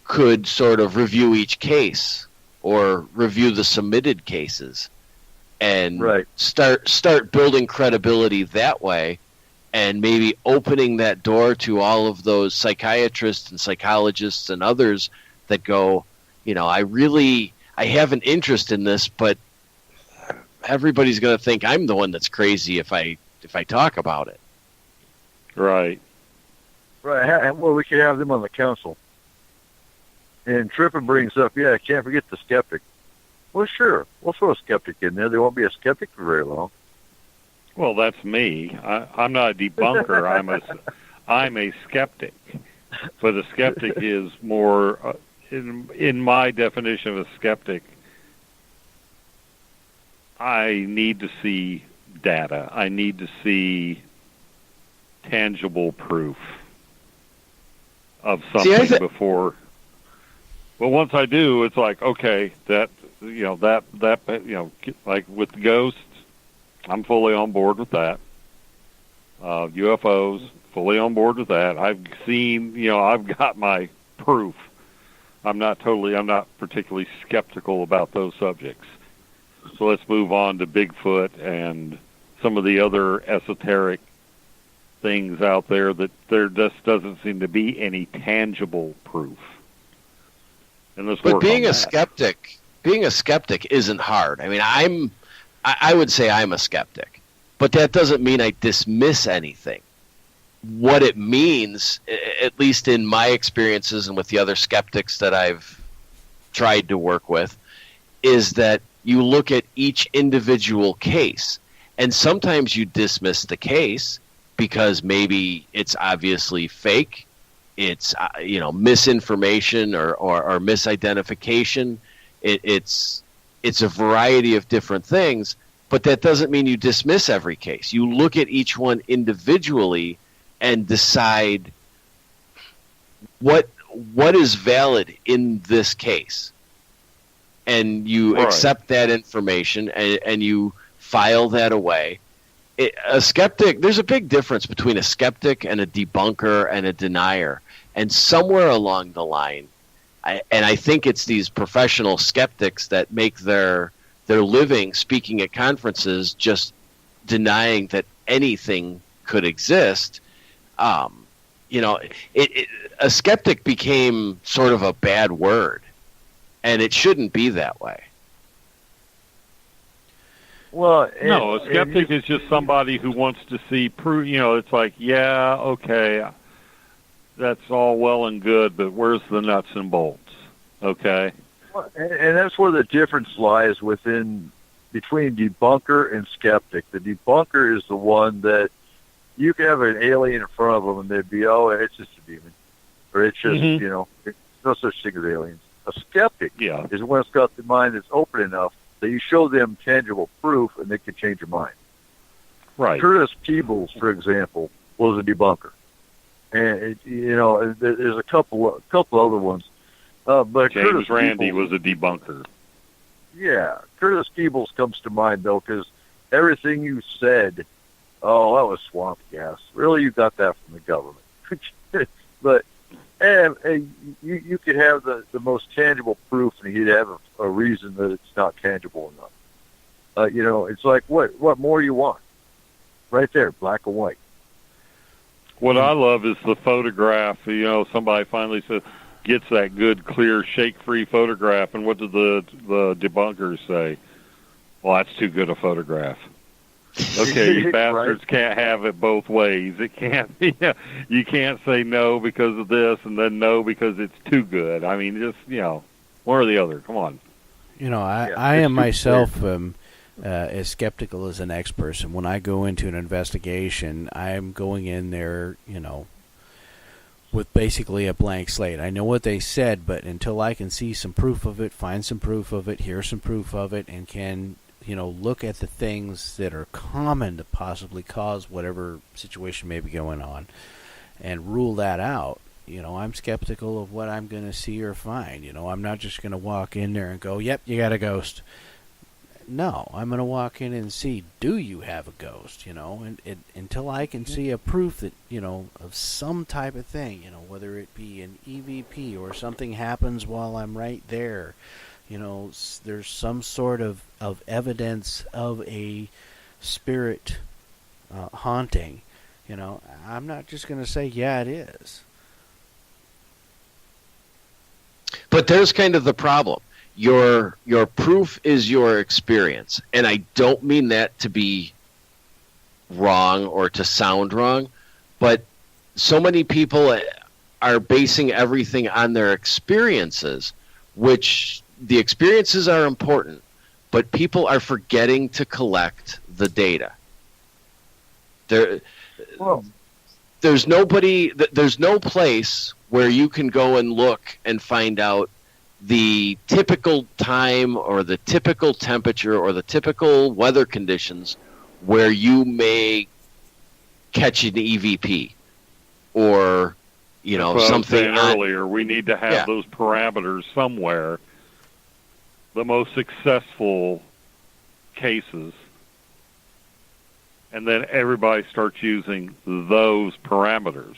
could sort of review each case or review the submitted cases and start building credibility that way, and maybe opening that door to all of those psychiatrists and psychologists and others that go, I have an interest in this, but everybody's going to think I'm the one that's crazy if I talk about it. Right. Right. Well, we could have them on the council. And Trippin brings up, I can't forget the skeptic. Well, sure. We'll throw a skeptic in there. There won't be a skeptic for very long. Well, that's me. I'm not a debunker. I'm a skeptic. But a skeptic is more, in my definition of a skeptic, I need to see data. I need to see tangible proof of something before. But once I do, it's like, okay, like with the ghosts, I'm fully on board with that. UFOs, fully on board with that. I've seen, I've got my proof. I'm not particularly skeptical about those subjects. So let's move on to Bigfoot and some of the other esoteric things out there that there just doesn't seem to be any tangible proof. And let's work on that. Being a skeptic isn't hard. I mean, I would say I'm a skeptic, but that doesn't mean I dismiss anything. What it means, at least in my experiences and with the other skeptics that I've tried to work with, is that you look at each individual case, and sometimes you dismiss the case because maybe it's obviously fake, it's misinformation or misidentification. It's a variety of different things, but that doesn't mean you dismiss every case. You look at each one individually and decide what is valid in this case. And you accept that information and you file that away. A skeptic, there's a big difference between a skeptic and a debunker and a denier. And somewhere along the line, I think it's these professional skeptics that make their living speaking at conferences just denying that anything could exist. A skeptic became sort of a bad word, and it shouldn't be that way. Well, no, a skeptic is just somebody who wants to see proof. It's like, yeah, okay, that's all well and good, but where's the nuts and bolts? Okay. And that's where the difference lies between debunker and skeptic. The debunker is the one that you can have an alien in front of them and they'd be, it's just a demon. Or it's just, there's no such thing as aliens. A skeptic is when it's got the mind that's open enough that you show them tangible proof and they can change your mind. Right. Curtis Peebles, for example, was a debunker. And, there's a couple other ones. But James Curtis Randi Peebles, was a debunker. Yeah, Curtis Peebles comes to mind, though, because everything you said, oh, that was swamp gas. Really, you got that from the government. But you could have the most tangible proof, and he'd have a reason that it's not tangible enough. It's like, what more you want? Right there, black and white. What I love is the photograph. Somebody finally gets that good, clear, shake-free photograph, and what do the debunkers say? Well, that's too good a photograph. Okay, you bastards can't have it both ways. It can't. You can't say no because of this and then no because it's too good. I mean, just one or the other. Come on. I am myself as skeptical as the next person. When I go into an investigation, I'm going in there, with basically a blank slate. I know what they said, but until I can see some proof of it, find some proof of it, hear some proof of it, and can look at the things that are common to possibly cause whatever situation may be going on and rule that out, I'm skeptical of what I'm going to see or find. I'm not just going to walk in there and go, yep, you got a ghost. No, I'm going to walk in and see, do you have a ghost, and until I can see a proof that, of some type of thing, whether it be an EVP or something happens while I'm right there, there's some sort of evidence of a spirit haunting, I'm not just going to say, yeah, it is. But there's kind of the problem. Your proof is your experience, and I don't mean that to be wrong or to sound wrong, but so many people are basing everything on their experiences, which the experiences are important, but people are forgetting to collect the data. There's no place where you can go and look and find out the typical time or the typical temperature or the typical weather conditions where you may catch an EVP or something earlier. We need to have those parameters somewhere. The most successful cases, and then everybody starts using those parameters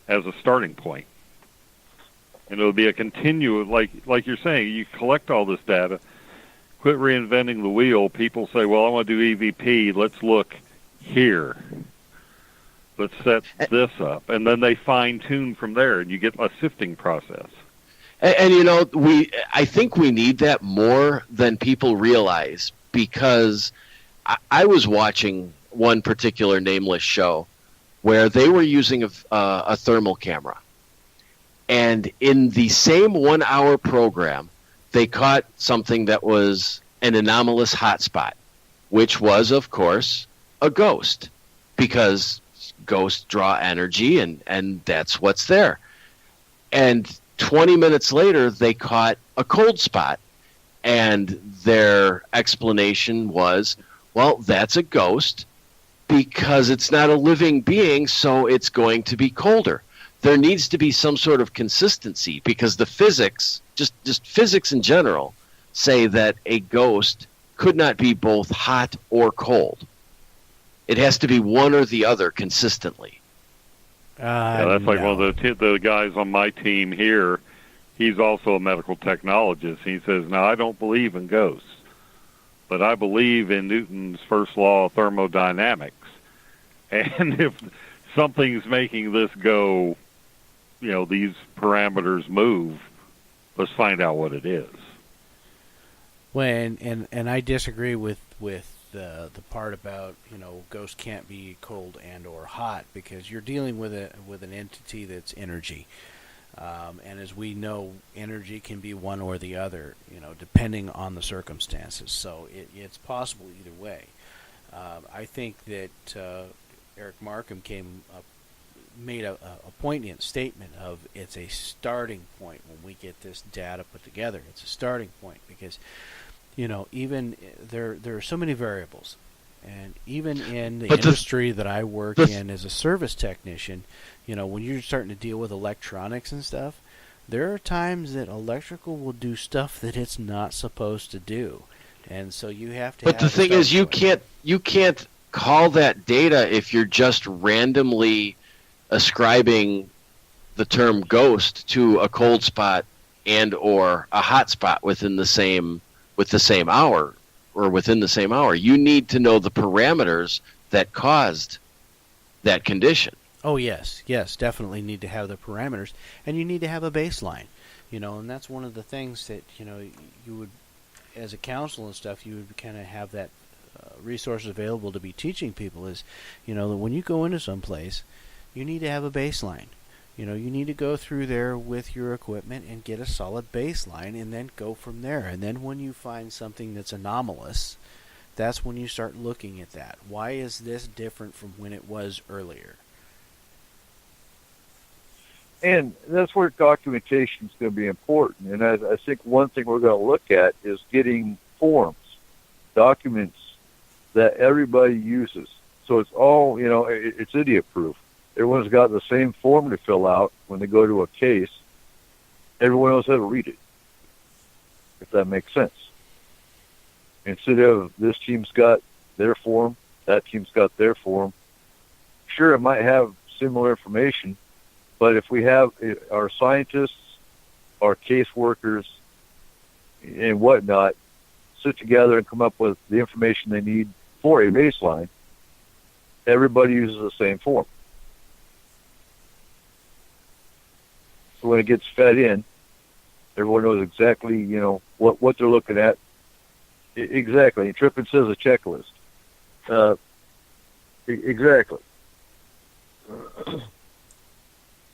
as a starting point. And it'll be a continuous, like you're saying, you collect all this data, quit reinventing the wheel. People say, well, I want to do EVP. Let's look here. Let's set this up. And then they fine-tune from there, and you get a sifting process. And I think we need that more than people realize, because I was watching one particular nameless show where they were using a thermal camera. And in the same 1 hour program, they caught something that was an anomalous hotspot, which was, of course, a ghost, because ghosts draw energy and that's what's there. And 20 minutes later, they caught a cold spot, and their explanation was, well, that's a ghost because it's not a living being, so it's going to be colder. There needs to be some sort of consistency, because the physics, just physics in general, say that a ghost could not be both hot or cold. It has to be one or the other consistently. That's like one of the guys on my team here. He's also a medical technologist. He says, now, I don't believe in ghosts, but I believe in Newton's first law of thermodynamics. And if something's making this go, these parameters move, let's find out what it is. And I disagree with the part about ghosts can't be cold and or hot, because you're dealing with an entity that's energy, and as we know, energy can be one or the other, depending on the circumstances. So it's possible either way. I think that Eric Markham came up made a poignant statement of it's a starting point when we get this data put together. It's a starting point because, even there are so many variables. And even in the industry that I work in as a service technician, when you're starting to deal with electronics and stuff, there are times that electrical will do stuff that it's not supposed to do. And so you have to. But the thing is, you can't call that data if you're just randomly ascribing the term ghost to a cold spot and or a hot spot within the same hour or within the same hour. You need to know the parameters that caused that condition. Oh yes, definitely need to have the parameters, and you need to have a baseline. And that's one of the things that you would, as a counsel and stuff, you would kind of have that resources available to be teaching people is, that when you go into some place, you need to have a baseline. You need to go through there with your equipment and get a solid baseline and then go from there. And then when you find something that's anomalous, that's when you start looking at that. Why is this different from when it was earlier? And that's where documentation is going to be important. And I think one thing we're going to look at is getting forms, documents that everybody uses. So it's all, it's idiot-proof. Everyone's got the same form to fill out when they go to a case. Everyone knows how to read it, if that makes sense. Instead of this team's got their form, that team's got their form. Sure, it might have similar information, but if we have our scientists, our caseworkers, and whatnot sit together and come up with the information they need for a baseline, everybody uses the same form. So when it gets fed in, everyone knows exactly, what they're looking at. Exactly. Trippin says a checklist. Exactly.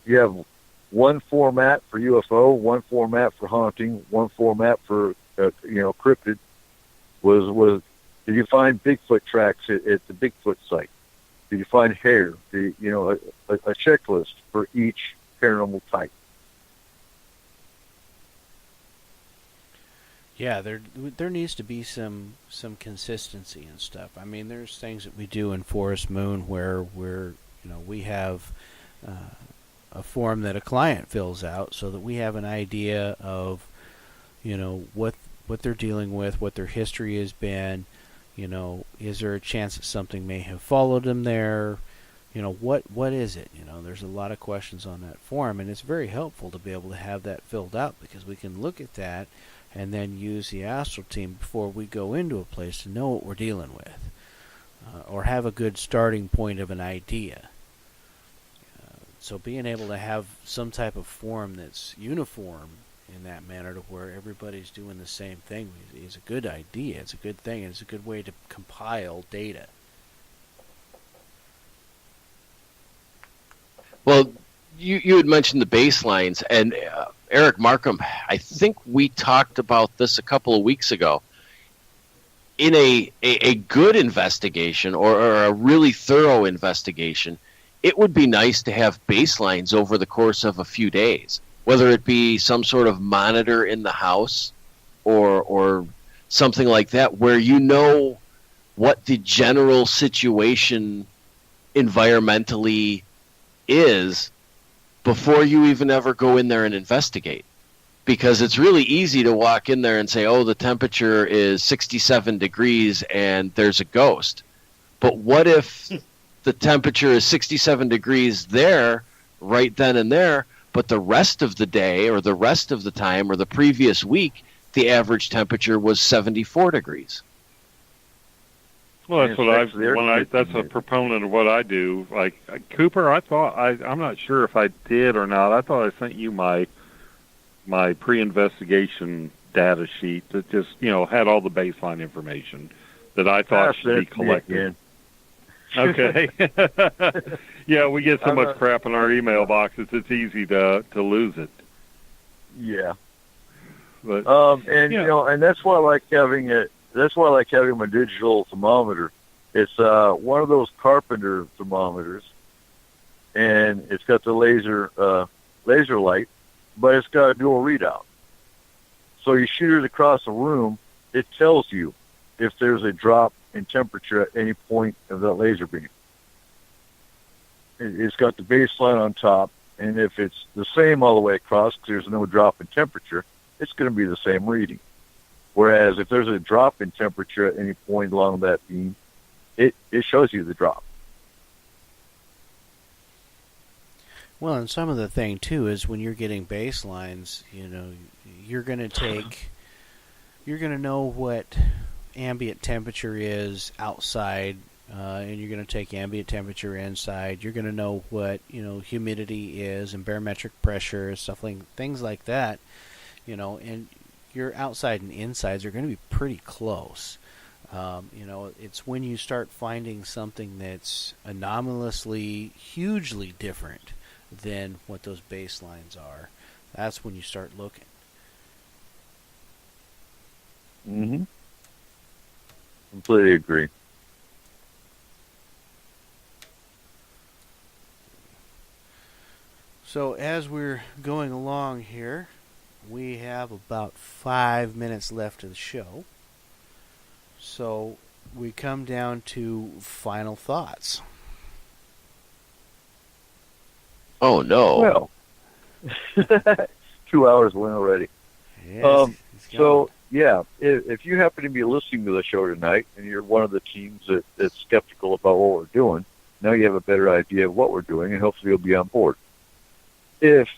You have one format for UFO, one format for haunting, one format for, cryptid. Did you find Bigfoot tracks at the Bigfoot site? Did you find hair? A checklist for each paranormal type. Yeah, there needs to be some consistency and stuff. I mean, there's things that we do in Forest Moon where we have a form that a client fills out so that we have an idea of what they're dealing with, what their history has been. Is there a chance that something may have followed them there? What is it? There's a lot of questions on that form, and it's very helpful to be able to have that filled out because we can look at that and then use the astral team before we go into a place to know what we're dealing with, or have a good starting point of an idea. So being able to have some type of form that's uniform in that manner to where everybody's doing the same thing is a good idea. It's a good thing, and it's a good way to compile data. Well, you had mentioned the baselines, and Eric Markham, I think we talked about this a couple of weeks ago. In a good investigation or a really thorough investigation, it would be nice to have baselines over the course of a few days, whether it be some sort of monitor in the house or something like that, where you know what the general situation environmentally is before you even ever go in there and investigate. Because it's really easy to walk in there and say, oh, the temperature is 67 degrees and there's a ghost. But what if the temperature is 67 degrees there, right then and there, but the rest of the day or the rest of the time or the previous week, the average temperature was 74 degrees? Well, that's what that's a proponent of what I do. Like Cooper, I'm not sure if I did or not. I thought I sent you my pre-investigation data sheet that just, had all the baseline information that I thought should be collected. Okay. Yeah, we get so much crap in our email boxes, it's easy to lose it. Yeah. But, and that's why I like having it. That's why I like having my digital thermometer. It's one of those carpenter thermometers, and it's got the laser light, but it's got a dual readout. So you shoot it across the room, it tells you if there's a drop in temperature at any point of that laser beam. It's got the baseline on top, and if it's the same all the way across, 'cause there's no drop in temperature, it's going to be the same reading. Whereas if there's a drop in temperature at any point along that beam, it shows you the drop. Well, and some of the thing too is when you're getting baselines, you're going to know what ambient temperature is outside, and you're going to take ambient temperature inside. You're going to know what humidity is and barometric pressure, things like that. And your outside and insides are going to be pretty close. It's when you start finding something that's anomalously, hugely different than what those baselines are. That's when you start looking. Mm-hmm. Completely agree. So as we're going along here, we have about 5 minutes left of the show. So we come down to final thoughts. Oh, no. Well, 2 hours went already. Yes, so, yeah, if you happen to be listening to the show tonight and you're one of the teams that's skeptical about what we're doing, now you have a better idea of what we're doing, and hopefully you'll be on board. If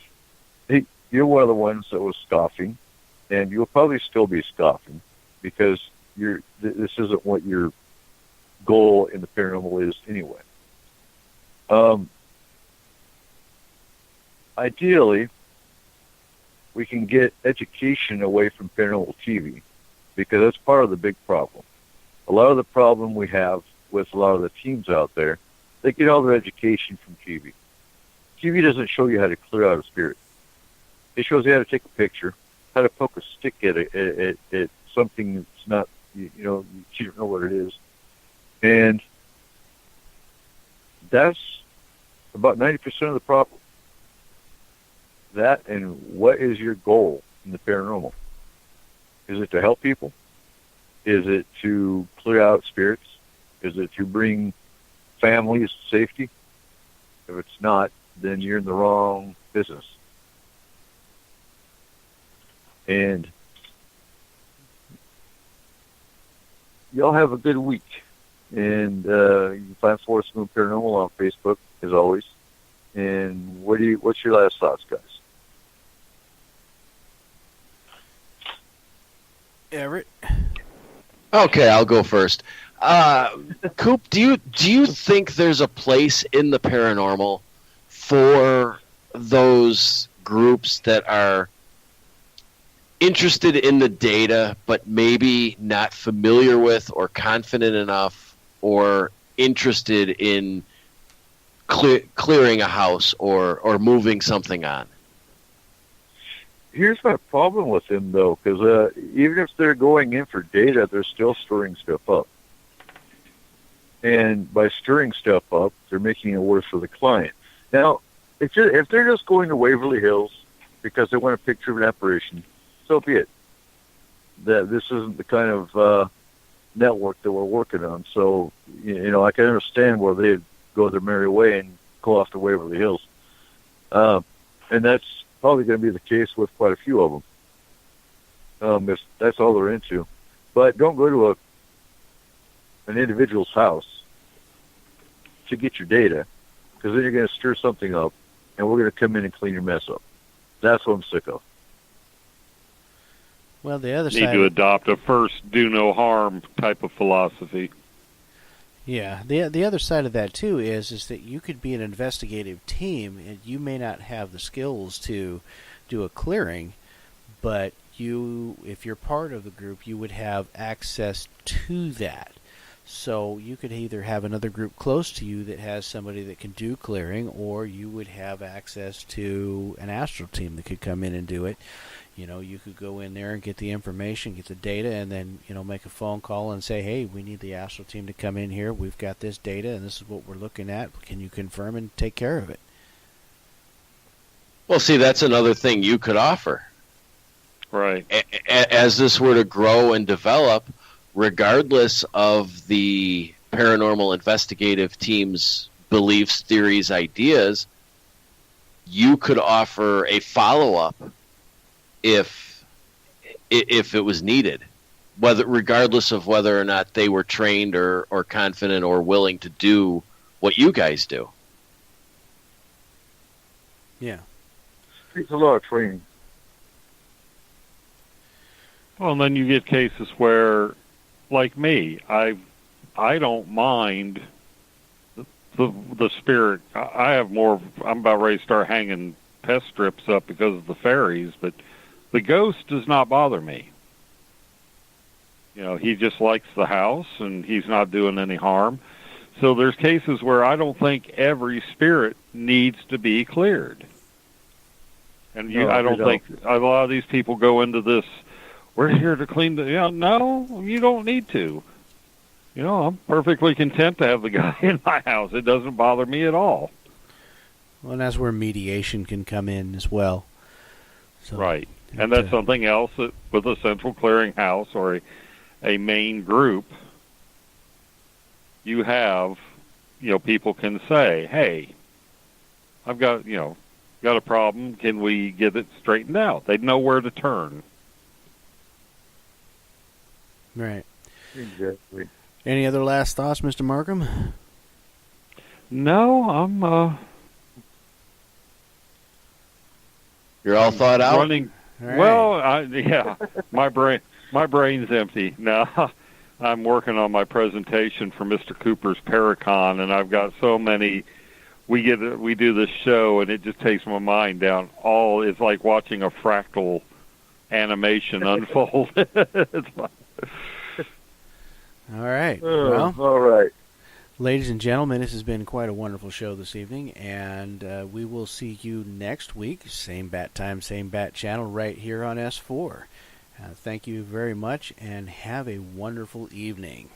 you're one of the ones that was scoffing, and you'll probably still be scoffing because this isn't what your goal in the paranormal is anyway. Ideally, we can get education away from paranormal TV because that's part of the big problem. A lot of the problem we have with a lot of the teams out there, they get all their education from TV. TV doesn't show you how to clear out a spirit. It shows you how to take a picture, how to poke a stick at something that's not, you don't know what it is. And that's about 90% of the problem. That and what is your goal in the paranormal? Is it to help people? Is it to clear out spirits? Is it to bring families safety? If it's not, then you're in the wrong business. And y'all have a good week. And you can find Forest Moon Paranormal on Facebook, as always. And what's your last thoughts, guys? Everett? Okay, I'll go first. Coop, do you think there's a place in the paranormal for those groups that are interested in the data but maybe not familiar with or confident enough or interested in clearing a house or moving something on? Here's my problem with them, though, because even if they're going in for data, they're still stirring stuff up. And by stirring stuff up, they're making it worse for the client. Now, if they're just going to Waverly Hills because they want a picture of an apparition, so be it. This isn't the kind of network that we're working on. So, I can understand where they'd go their merry way and go off to Waverly Hills. And that's probably going to be the case with quite a few of them, if that's all they're into. But don't go to an individual's house to get your data, because then you're going to stir something up, and we're going to come in and clean your mess up. That's what I'm sick of. Well, the other Need side... to adopt a first do no harm type of philosophy. Yeah, the other side of that too is that you could be an investigative team and you may not have the skills to do a clearing, but if you're part of the group, you would have access to that. So you could either have another group close to you that has somebody that can do clearing, or you would have access to an astral team that could come in and do it. You could go in there and get the information, get the data, and then, make a phone call and say, hey, we need the astral team to come in here. We've got this data, and this is what we're looking at. Can you confirm and take care of it? Well, see, that's another thing you could offer. Right. As this were to grow and develop, regardless of the paranormal investigative team's beliefs, theories, ideas, you could offer a follow-up if it was needed, regardless of whether or not they were trained or confident or willing to do what you guys do. Yeah. It's a lot of training. Well, and then you get cases where, like me, I don't mind the spirit. I have more. I'm about ready to start hanging pest strips up because of the fairies, but the ghost does not bother me. You know, he just likes the house, and he's not doing any harm. So there's cases where I don't think every spirit needs to be cleared. And I don't think a lot of these people go into this, we're here to clean the... no, you don't need to. You know, I'm perfectly content to have the guy in my house. It doesn't bother me at all. Well, and that's where mediation can come in as well. So, right. And that's something else that with a central clearing house or a main group, you have, people can say, hey, I've got a problem. Can we get it straightened out? They'd know where to turn. Right. Exactly. Any other last thoughts, Mr. Markham? No, I'm You're all thought out? Running. Right. Well, my brain's empty. No, I'm working on my presentation for Mr. Cooper's Paracon, and I've got so many. We do this show, and it just takes my mind down. It's like watching a fractal animation unfold. It's like, all right. Well, all right. Ladies and gentlemen, this has been quite a wonderful show this evening, and we will see you next week. Same bat time, same bat channel, right here on S4. Thank you very much, and have a wonderful evening.